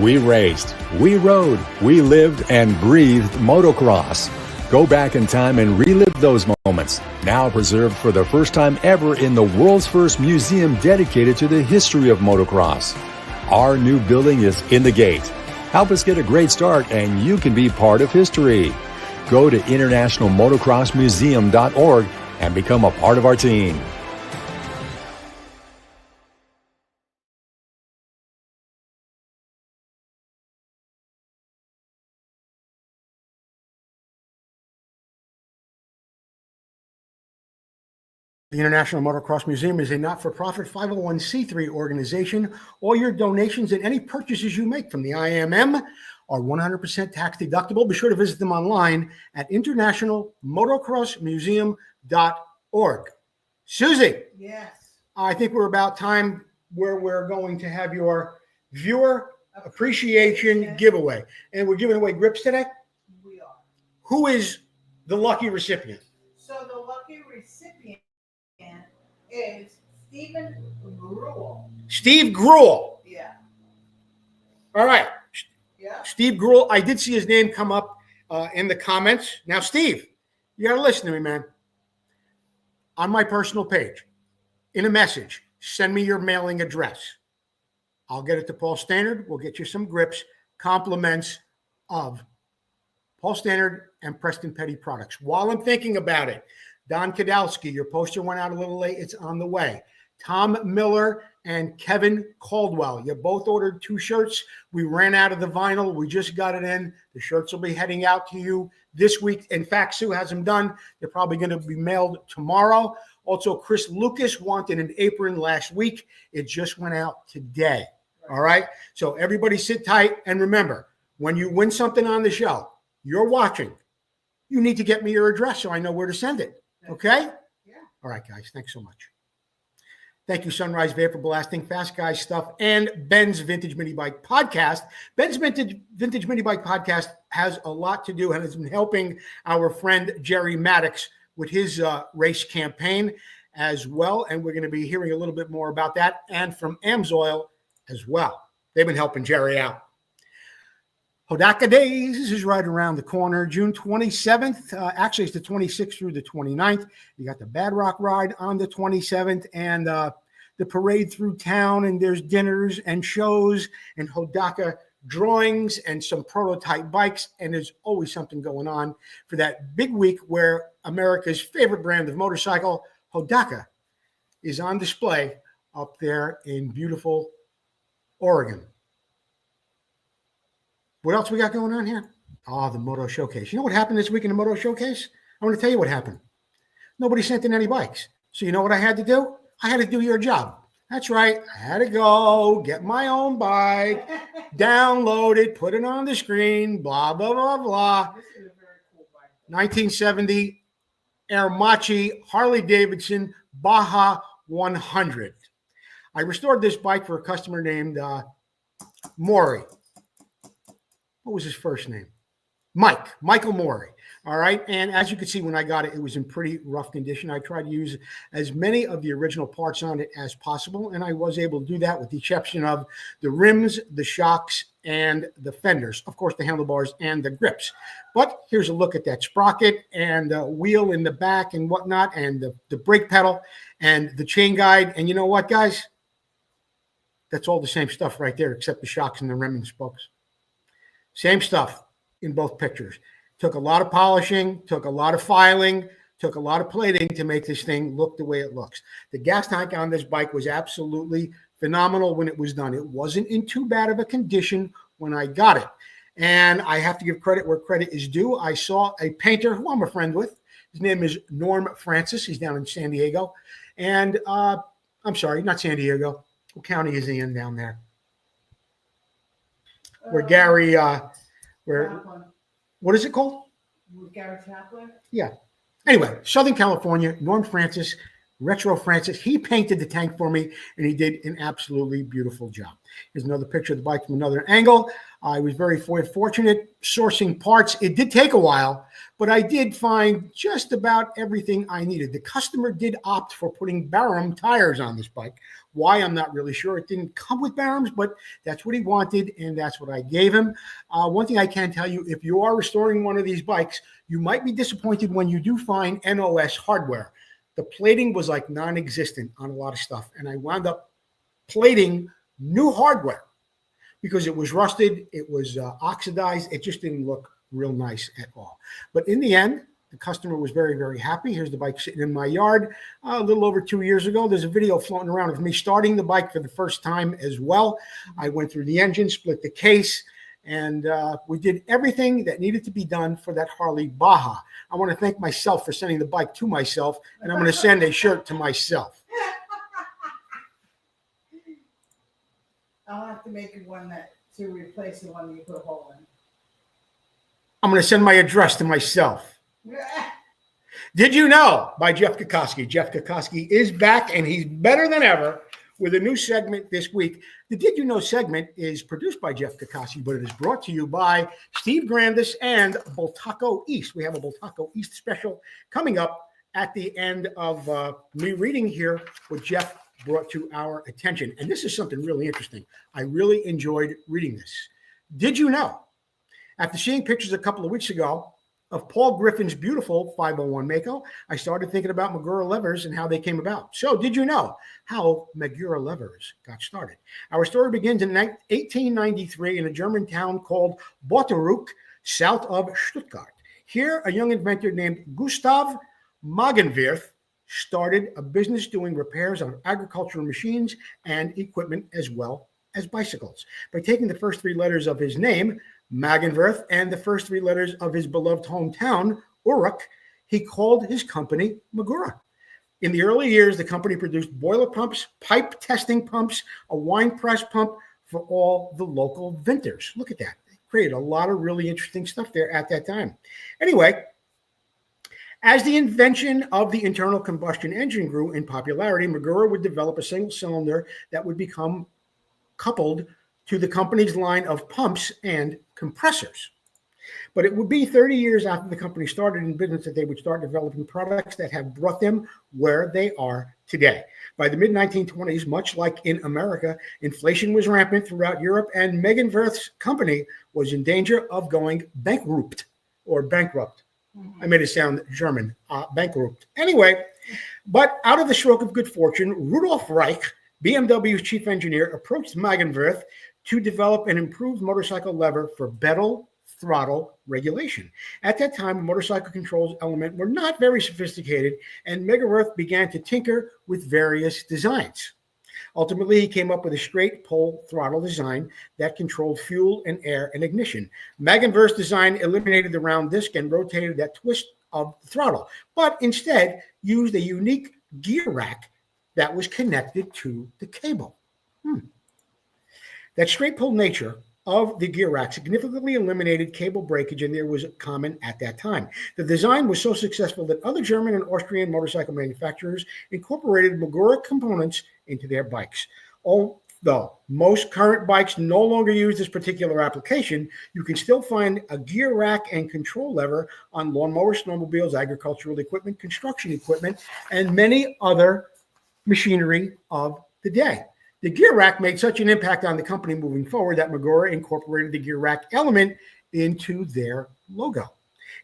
We raced, we rode, we lived and breathed motocross. Go back in time and relive those moments, now preserved for the first time ever in the world's first museum dedicated to the history of motocross. Our new building is in the gate. Help us get a great start and you can be part of history. Go to internationalmotocrossmuseum.org and become a part of our team. The International Motocross Museum is a not-for-profit 501c3 organization. All your donations and any purchases you make from the IMM are 100% tax deductible. Be sure to visit them online at internationalmotocrossmuseum.org. Susie. Yes. I think we're about time where we're going to have your viewer appreciation giveaway. And we're giving away grips today? We are. Who is the lucky recipient? So the lucky recipient is Stephen Gruel. Steve Gruel. Yeah. All right. Yeah. Steve Gruel. I did see his name come up in the comments. Now, Steve, you got to listen to me, man. On my personal page, in a message, send me your mailing address. I'll get it to Paul Stannard. We'll get you some grips, compliments of Paul Stannard and Preston Petty products. While I'm thinking about it, Don Kadowski, your poster went out a little late. It's on the way. Tom Miller and Kevin Caldwell. You both ordered 2 shirts. We ran out of the vinyl. We just got it in. The shirts will be heading out to you this week. In fact, Sue has them done. They're probably going to be mailed tomorrow. Also, Chris Lucas wanted an apron last week. It just went out today. All right? So everybody sit tight. And remember, when you win something on the show, you're watching. You need to get me your address so I know where to send it. Okay? Yeah. All right, guys. Thanks so much. Thank you, Sunrise Vapor Blasting, Fast Guy Stuff, and Ben's Vintage Mini Bike Podcast. Ben's Vintage Mini Bike Podcast has a lot to do and has been helping our friend Jerry Maddox with his race campaign as well. And we're going to be hearing a little bit more about that and from Amsoil as well. They've been helping Jerry out. Hodaka Days is right around the corner, June 27th. Actually, it's the 26th through the 29th. You got the Bad Rock Ride on the 27th and the parade through town, and there's dinners and shows and Hodaka drawings and some prototype bikes, and there's always something going on for that big week where America's favorite brand of motorcycle, Hodaka, is on display up there in beautiful Oregon. What else we got going on here? Oh, the Moto Showcase. You know what happened this week in the Moto Showcase? I want to tell you what happened. Nobody sent in any bikes. So you know what I had to do? I had to do your job. That's right. I had to go get my own bike, download it, put it on the screen, blah, blah, blah, blah. This is a very cool bike. 1970 Aermachi Harley Davidson Baja 100. I restored this bike for a customer named Maury. What was his first name? Michael Maury. All right. And as you can see, when I got it, it was in pretty rough condition. I tried to use as many of the original parts on it as possible. And I was able to do that with the exception of the rims, the shocks, and the fenders. Of course, the handlebars and the grips. But here's a look at that sprocket and wheel in the back and whatnot, and the brake pedal and the chain guide. And you know what, guys? That's all the same stuff right there, except the shocks and the rim and the spokes. Same stuff in both pictures. Took a lot of polishing, took a lot of filing, took a lot of plating to make this thing look the way it looks. The gas tank on this bike was absolutely phenomenal when it was done. It wasn't in too bad of a condition when I got it. And I have to give credit where credit is due. I saw a painter who I'm a friend with. His name is Norm Francis. He's down in San Diego. And I'm sorry, not San Diego. What county is he in down there? Where Gary, what is it called? Gary Chaplin? Yeah. Anyway, Southern California, Norm Francis, Retro Francis. He painted the tank for me, and he did an absolutely beautiful job. Here's another picture of the bike from another angle. I was very fortunate sourcing parts. It did take a while, but I did find just about everything I needed. The customer did opt for putting Barham tires on this bike. Why, I'm not really sure. It didn't come with Barhams, but that's what he wanted, and that's what I gave him. One thing I can tell you, if you are restoring one of these bikes, you might be disappointed when you do find NOS hardware. The plating was like non-existent on a lot of stuff, and I wound up plating new hardware because it was rusted, it was oxidized, it just didn't look real nice at all. But in the end, The customer was very, very happy. Here's the bike sitting in my yard a little over 2 years ago. There's a video floating around of me starting the bike for the first time as well. I went through the engine, split the case, and we did everything that needed to be done for that Harley Baja. I want to thank myself for sending the bike to myself, and I'm going to send a shirt to myself. I'll have to make you one to replace the one you put a hole in. I'm going to send my address to myself. Did You Know by Jeff Kokoski. Jeff Kokoski is back, and he's better than ever with a new segment this week. The Did You Know segment is produced by Jeff Kokoski, but it is brought to you by Steve Grandis and Bultaco East. We have a Bultaco East special coming up at the end of me reading here what Jeff brought to our attention. And this is something really interesting. I really enjoyed reading this. Did you know? After seeing pictures a couple of weeks ago of Paul Griffin's beautiful 501 Mako, I started thinking about McGregor levers and how they came about. So did you know how McGregor levers got started? Our story begins in 1893 in a German town called Botteruck, south of Stuttgart. Here, a young inventor named Gustav Magenwirth started a business doing repairs on agricultural machines and equipment as well as bicycles. By taking the first three letters of his name, Magenwirth, and the first three letters of his beloved hometown, Uruk, he called his company McGregor. In the early years, the company produced boiler pumps, pipe testing pumps, a wine press pump for all the local vintners. Look at that. They created a lot of really interesting stuff there at that time. Anyway, as the invention of the internal combustion engine grew in popularity, McGregor would develop a single cylinder that would become coupled to the company's line of pumps and compressors. But it would be 30 years after the company started in business that they would start developing products that have brought them where they are today. By the mid-1920s, much like in America, inflation was rampant throughout Europe, and Magenwirth's company was in danger of going bankrupt. I made it sound German, bankrupt. Anyway, but out of the stroke of good fortune, Rudolf Reich, BMW's chief engineer, approached Magenwirth to develop an improved motorcycle lever for pedal throttle regulation. At that time, motorcycle controls element were not very sophisticated, and Magenwirth began to tinker with various designs. Ultimately, he came up with a straight pole throttle design that controlled fuel and air and ignition. Magenwirth's design eliminated the round disc and rotated that twist of the throttle, but instead used a unique gear rack that was connected to the cable. That straight pull nature of the gear rack significantly eliminated cable breakage, and there was common at that time. The design was so successful that other German and Austrian motorcycle manufacturers incorporated McGregor components into their bikes. Although most current bikes no longer use this particular application, you can still find a gear rack and control lever on lawnmowers, snowmobiles, agricultural equipment, construction equipment, and many other machinery of the day. The gear rack made such an impact on the company moving forward that McGregor incorporated the gear rack element into their logo.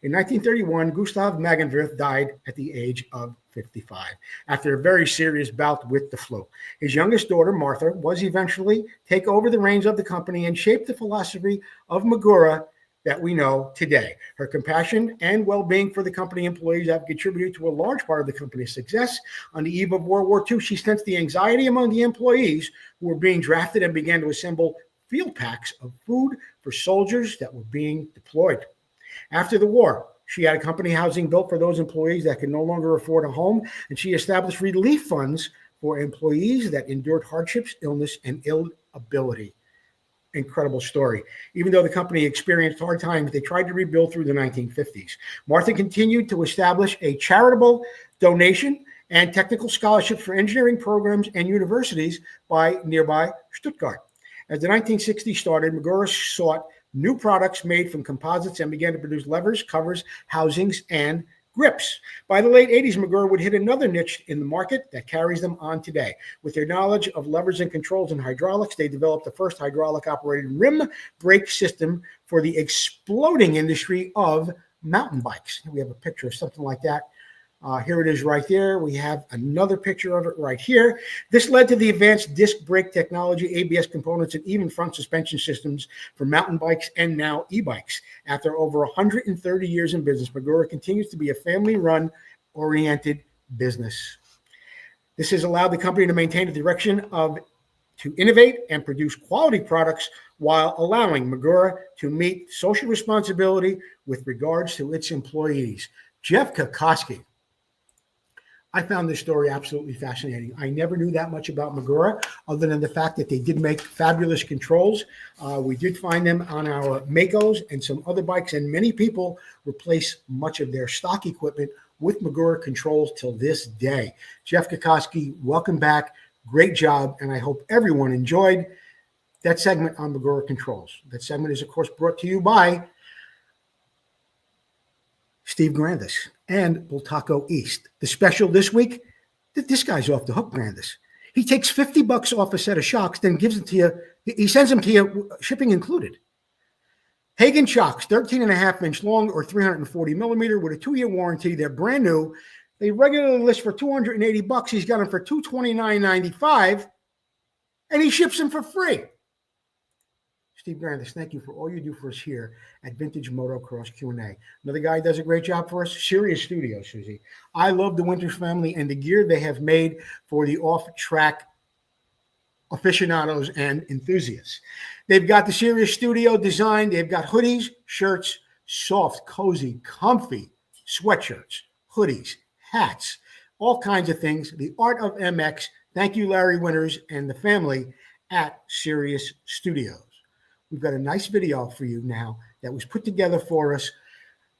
In 1931, Gustav Magenwirth died at the age of 55 after a very serious bout with the flu. His youngest daughter, Martha, was eventually take over the reins of the company and shape the philosophy of McGregor that we know today. Her compassion and well-being for the company employees have contributed to a large part of the company's success. On the eve of World War II, she sensed the anxiety among the employees who were being drafted and began to assemble field packs of food for soldiers that were being deployed. After the war, she had a company housing built for those employees that could no longer afford a home, and she established relief funds for employees that endured hardships, illness, and inability. Incredible story. Even though the company experienced hard times, they tried to rebuild through the 1950s. Martha continued to establish a charitable donation and technical scholarships for engineering programs and universities by nearby Stuttgart. As the 1960s started, McGregor sought new products made from composites and began to produce levers, covers, housings, and grips. By the late 80s, McGregor would hit another niche in the market that carries them on today. With their knowledge of levers and controls and hydraulics, they developed the first hydraulic-operated rim brake system for the exploding industry of mountain bikes. Here we have a picture of something like that Here it is right there. We have another picture of it right here. This led to the advanced disc brake technology, ABS components, and even front suspension systems for mountain bikes and now e-bikes. After over 130 years in business, McGregor continues to be a family-run, oriented business. This has allowed the company to maintain a direction to innovate and produce quality products while allowing McGregor to meet social responsibility with regards to its employees. Jeff Kokoski. I found this story absolutely fascinating. I never knew that much about McGregor other than the fact that they did make fabulous controls. We did find them on our Makos and some other bikes, and many people replace much of their stock equipment with McGregor controls till this day. Jeff Kokoski, welcome back. Great job, and I hope everyone enjoyed that segment on McGregor controls. That segment is, of course, brought to you by Steve Grandis and Bultaco East. The special this week, this guy's off the hook, Grandis. He takes $50 off a set of shocks, then gives it to you. He sends them to you, shipping included. Hagen shocks, 13.5-inch long or 340 millimeter with a 2-year warranty. They're brand new. They regularly list for $280. He's got them for $229.95, and he ships them for free. Steve Grandis, thank you for all you do for us here at Vintage Motocross Q&A. Another guy who does a great job for us, Sirius Studios, Susie. I love the Winters family and the gear they have made for the off-track aficionados and enthusiasts. They've got the Sirius Studio design. They've got hoodies, shirts, soft, cozy, comfy sweatshirts, hoodies, hats, all kinds of things. The Art of MX. Thank you, Larry Winters and the family at Sirius Studios. We've got a nice video for you now that was put together for us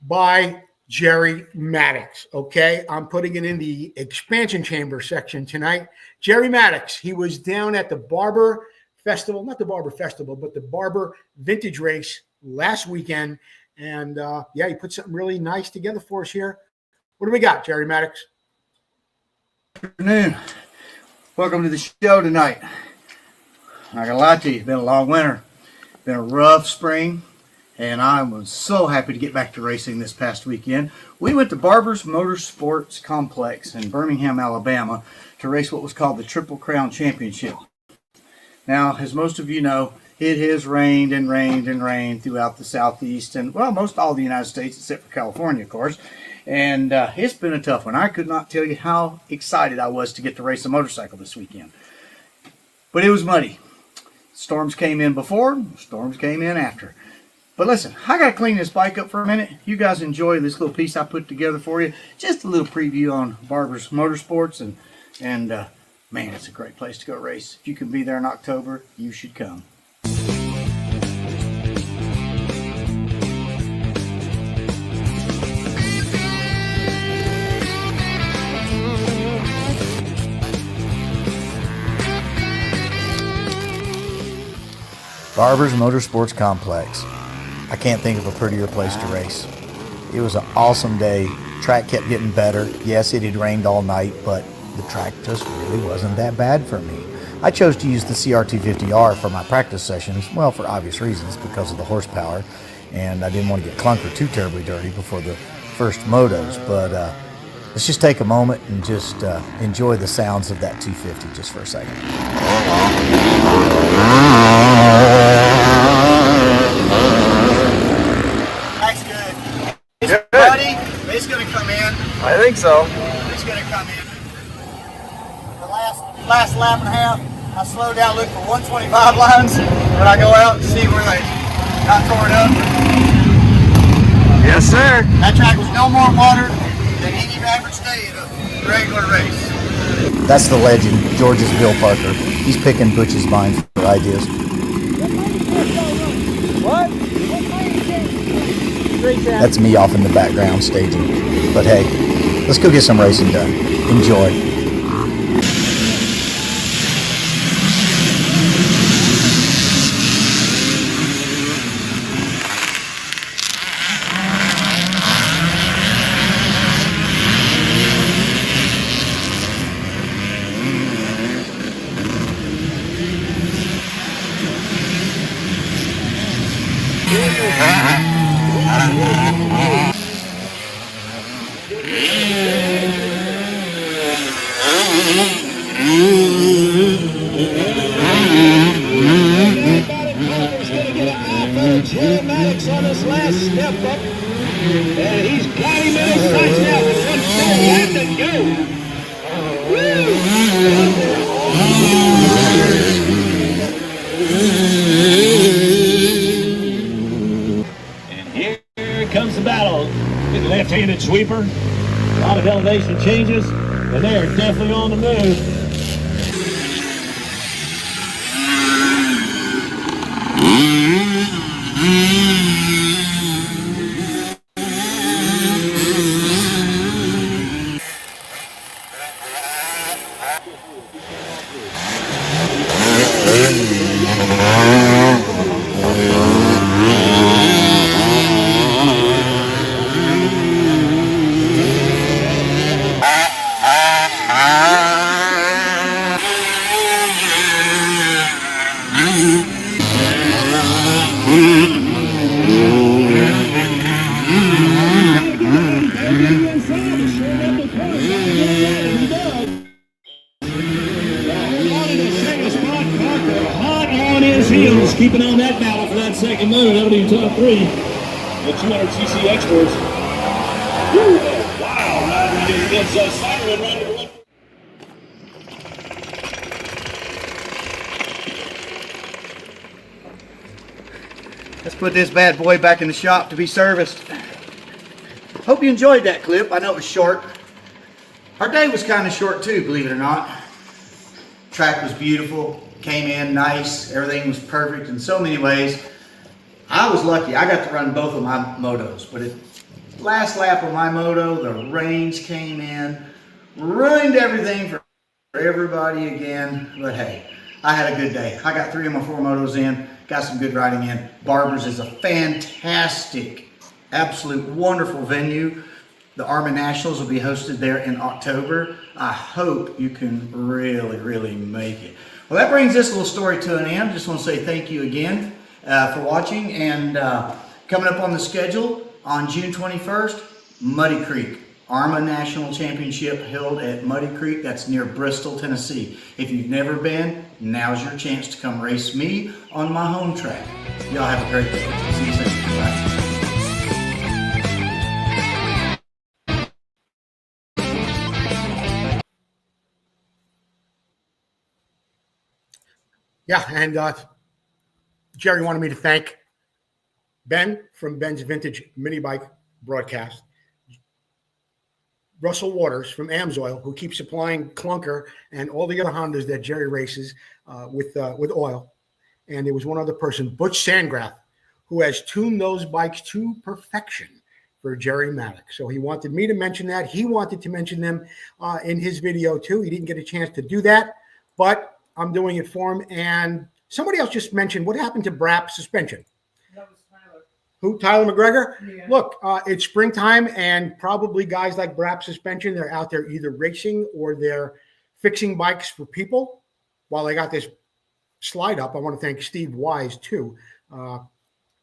by Jerry Maddox, okay? I'm putting it in the expansion chamber section tonight. Jerry Maddox, he was down at the Barber Festival, not the Barber Festival, but the Barber Vintage Race last weekend. And, yeah, he put something really nice together for us here. What do we got, Jerry Maddox? Good afternoon. Welcome to the show tonight. I'm not going to lie to you, it's been a long winter. Been a rough spring, and I was so happy to get back to racing this past weekend. We went to Barber's Motorsports Complex in Birmingham, Alabama to race what was called the Triple Crown Championship. Now, as most of you know, it has rained and rained and rained throughout the Southeast and, well, most all the United States except for California, of course. And it's been a tough one. I could not tell you how excited I was to get to race a motorcycle this weekend. But it was muddy. Storms came in before, storms came in after. But listen, I got to clean this bike up for a minute. You guys enjoy this little piece I put together for you. Just a little preview on Barber's Motorsports. And man, it's a great place to go race. If you can be there in October, you should come. Barber's Motorsports Complex. I can't think of a prettier place to race. It was an awesome day. Track kept getting better. Yes, it had rained all night, but the track just really wasn't that bad for me. I chose to use the CR250R for my practice sessions, well, for obvious reasons, because of the horsepower, and I didn't want to get clunker too terribly dirty before the first motos, but let's just take a moment and just enjoy the sounds of that 250 just for a second. That's good. It's muddy, but it's going to come in. I think so. It's going to come in. The last lap and a half, I slowed down, look for 125 lines when I go out and see where they got torn up. Yes, sir. That track was no more water than any average day in a regular race. That's the legend, George's Bill Parker. He's picking Butch's mind for ideas. What? That's me off in the background staging. But hey, let's go get some racing done. Enjoy. On his last step up, and he's got him in his sights now with 1 left to go. And here comes the battle. The left-handed sweeper, a lot of elevation changes, and they are definitely on the move. Keeping on that battle for that second motor. That'll be top three. The 200cc experts. Woo! Wow, right against Cyberman right to the left. Let's put this bad boy back in the shop to be serviced. Hope you enjoyed that clip. I know it was short. Our day was kind of short too, believe it or not. Track was beautiful. Came in nice, everything was perfect in so many ways. I was lucky, I got to run both of my motos, but at last lap of my moto, the rains came in, ruined everything for everybody again, but hey, I had a good day. I got 3 of my 4 motos in, got some good riding in. Barber's is a fantastic, absolute wonderful venue. The Army Nationals will be hosted there in October. I hope you can really make it. Well, that brings this little story to an end. Just want to say thank you again for watching. And coming up on the schedule on June 21st, Muddy Creek. ARMA National Championship held at Muddy Creek. That's near Bristol, Tennessee. If you've never been, now's your chance to come race me on my home track. Y'all have a great day. See you soon. Bye. Yeah, and Jerry wanted me to thank Ben from Ben's Vintage Mini Bike Broadcast, Russell Waters from Amsoil, who keeps supplying Clunker and all the other Hondas that Jerry races with oil. And there was one other person, Butch Sandgrath, who has tuned those bikes to perfection for Jerry Maddox. So he wanted me to mention that. He wanted to mention them in his video too. He didn't get a chance to do that, but I'm doing it for him. And somebody else just mentioned what happened to Brap suspension. That was Tyler. Who? Tyler McGregor? Yeah. Look, it's springtime, and probably guys like Brap suspension, they're out there either racing or they're fixing bikes for people. While I got this slide up, I want to thank Steve Wise too.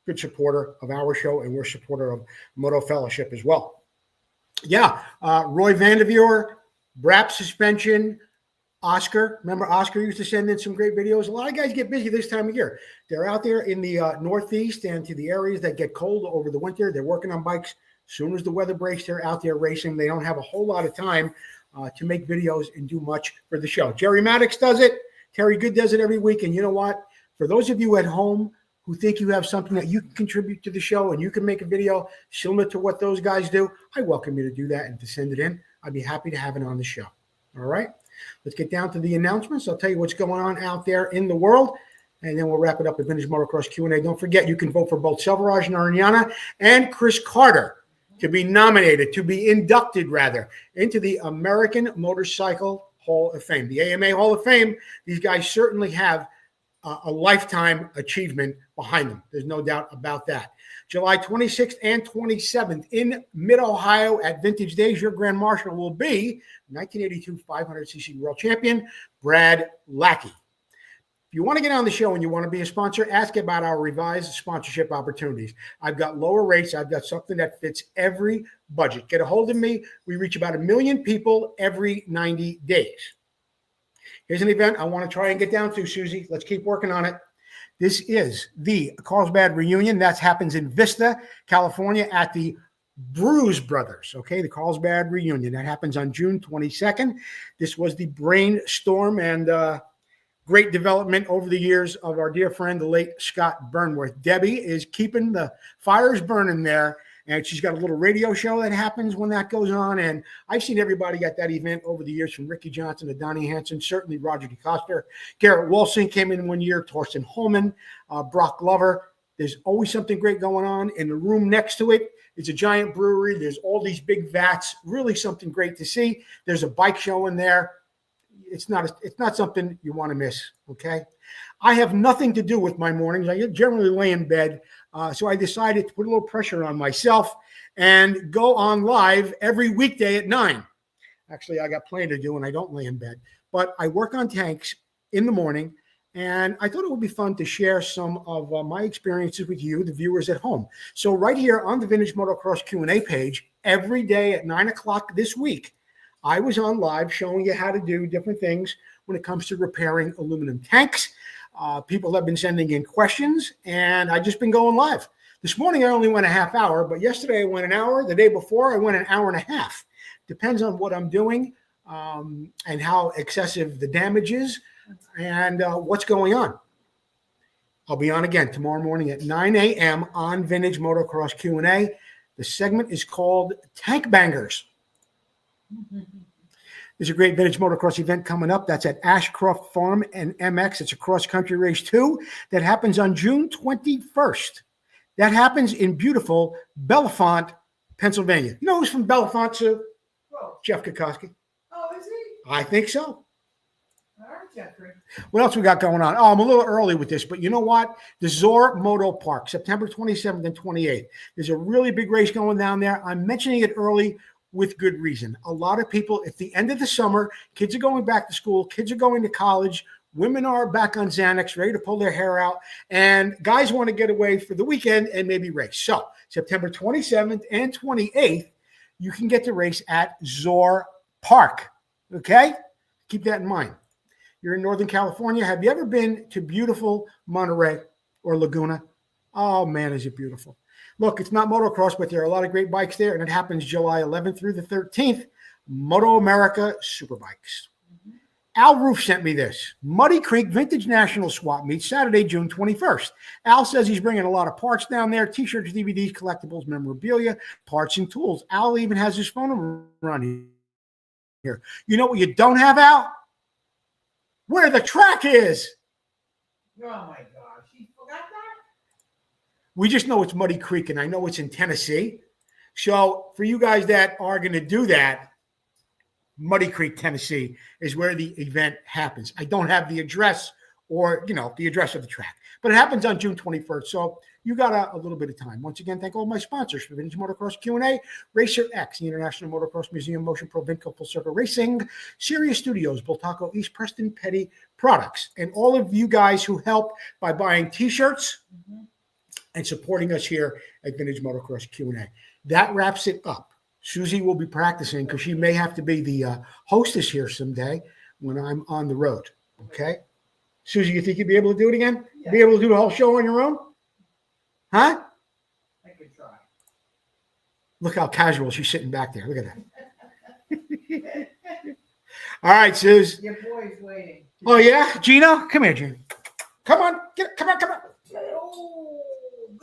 Good supporter of our show, and we're a supporter of Moto Fellowship as well. Yeah, Roy Vanderveer, Brap suspension, Oscar. Remember Oscar used to send in some great videos. A lot of guys get busy this time of year. They're out there in the Northeast and to the areas that get cold over the winter. They're working on bikes. As soon as the weather breaks, they're out there racing. They don't have a whole lot of time to make videos and do much for the show. Jerry Maddox does it. Terry Good does it every week. And you know what? For those of you at home who think you have something that you can contribute to the show and you can make a video similar to what those guys do, I welcome you to do that and to send it in. I'd be happy to have it on the show. All right? Let's get down to the announcements. I'll tell you what's going on out there in the world, and then we'll wrap it up with Vintage Motocross Q&A. Don't forget, you can vote for both Selvaraj Narayanna and Chris Carter to be nominated, to be inducted, rather, into the American Motorcycle Hall of Fame. The AMA Hall of Fame, these guys certainly have a lifetime achievement behind them. There's no doubt about that. July 26th and 27th in Mid-Ohio at Vintage Days, your Grand Marshal will be 1982 500cc World Champion, Brad Lackey. If you want to get on the show and you want to be a sponsor, ask about our revised sponsorship opportunities. I've got lower rates. I've got something that fits every budget. Get a hold of me. We reach about 1 million people every 90 days. Here's an event I want to try and get down to, Susie. Let's keep working on it. This is the Carlsbad reunion. That happens in Vista, California at the Bruise Brothers. Okay, the Carlsbad reunion. That happens on June 22nd. This was the brainstorm and great development over the years of our dear friend, the late Scott Burnworth. Debbie is keeping the fires burning there. And she's got a little radio show that happens when that goes on. And I've seen everybody at that event over the years, from Ricky Johnson to Donnie Hanson, certainly Roger DeCoster. Garrett Wilson came in one year, Torsten Holman, Brock Glover. There's always something great going on. In the room next to it is a giant brewery. There's all these big vats, really something great to see. There's a bike show in there. It's not something you want to miss, okay? I have nothing to do with my mornings. I generally lay in bed. So I decided to put a little pressure on myself and go on live every weekday at 9. Actually, I got plenty to do and I don't lay in bed. But I work on tanks in the morning, and I thought it would be fun to share some of my experiences with you, the viewers at home. So right here on the Vintage Motocross Q&A page, every day at 9 o'clock this week, I was on live showing you how to do different things when it comes to repairing aluminum tanks. People have been sending in questions, and I've just been going live. This morning, I only went a half hour, but yesterday I went an hour. The day before, I went an hour and a half. Depends on what I'm doing and how excessive the damage is and what's going on. I'll be on again tomorrow morning at 9 a.m. on Vintage Motocross Q&A. The segment is called Tank Bangers. There's a great vintage motocross event coming up. That's at Ashcroft Farm and MX. It's a cross-country race, too. That happens on June 21st. That happens in beautiful Bellefonte, Pennsylvania. You know who's from Bellefonte, Sue? Oh. Jeff Kokoski. Oh, is he? I think so. All right, Jeffrey. What else we got going on? Oh, I'm a little early with this, but you know what? The Zor Moto Park, September 27th and 28th. There's a really big race going down there. I'm mentioning it early with good reason. A lot of people, it's the end of the summer, kids are going back to school, kids are going to college, women are back on Xanax, ready to pull their hair out, and guys want to get away for the weekend and maybe race. So September 27th and 28th, you can get to race at Zor Park. Okay? Keep that in mind. You're in Northern California. Have you ever been to beautiful Monterey or Laguna? Oh, man, is it beautiful. Look, it's not motocross, but there are a lot of great bikes there, and it happens July 11th through the 13th. Moto America Superbikes. Al Roof sent me this. Muddy Creek Vintage National Swap Meet, Saturday, June 21st. Al says he's bringing a lot of parts down there, T-shirts, DVDs, collectibles, memorabilia, parts, and tools. Al even has his phone number on here. You know what you don't have, Al? Where the track is. Oh, my gosh. You forgot that? We just know it's Muddy Creek, and I know it's in Tennessee. So for you guys that are going to do that, Muddy Creek, Tennessee is where the event happens. I don't have the address or, the address of the track, but it happens on June 21st. So you got a little bit of time. Once again, thank all my sponsors for Vintage Motocross Q&A, Racer X, the International Motocross Museum, Motion Pro, Vinco, Full Circle Racing, Sirius Studios, Bultaco, East Preston, Petty Products, and all of you guys who help by buying T-shirts and supporting us here at Vintage Motocross Q&A. That wraps it up. Susie will be practicing because she may have to be the hostess here someday when I'm on the road. Okay? Susie, you think you'd be able to do it again? Yeah. Be able to do the whole show on your own? Huh? I could try. Look how casual she's sitting back there. Look at that. All right, Suze. Your boy's waiting. Oh, yeah? Gino? Come here, Gino. Come on. Come on.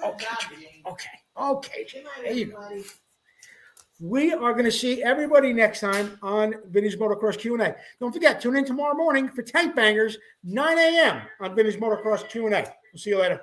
Oh, good job, Gino. Okay. There you go. We are going to see everybody next time on Vintage Motocross Q&A. Don't forget, tune in tomorrow morning for Tank Bangers, 9 a.m. on Vintage Motocross Q&A. We'll see you later.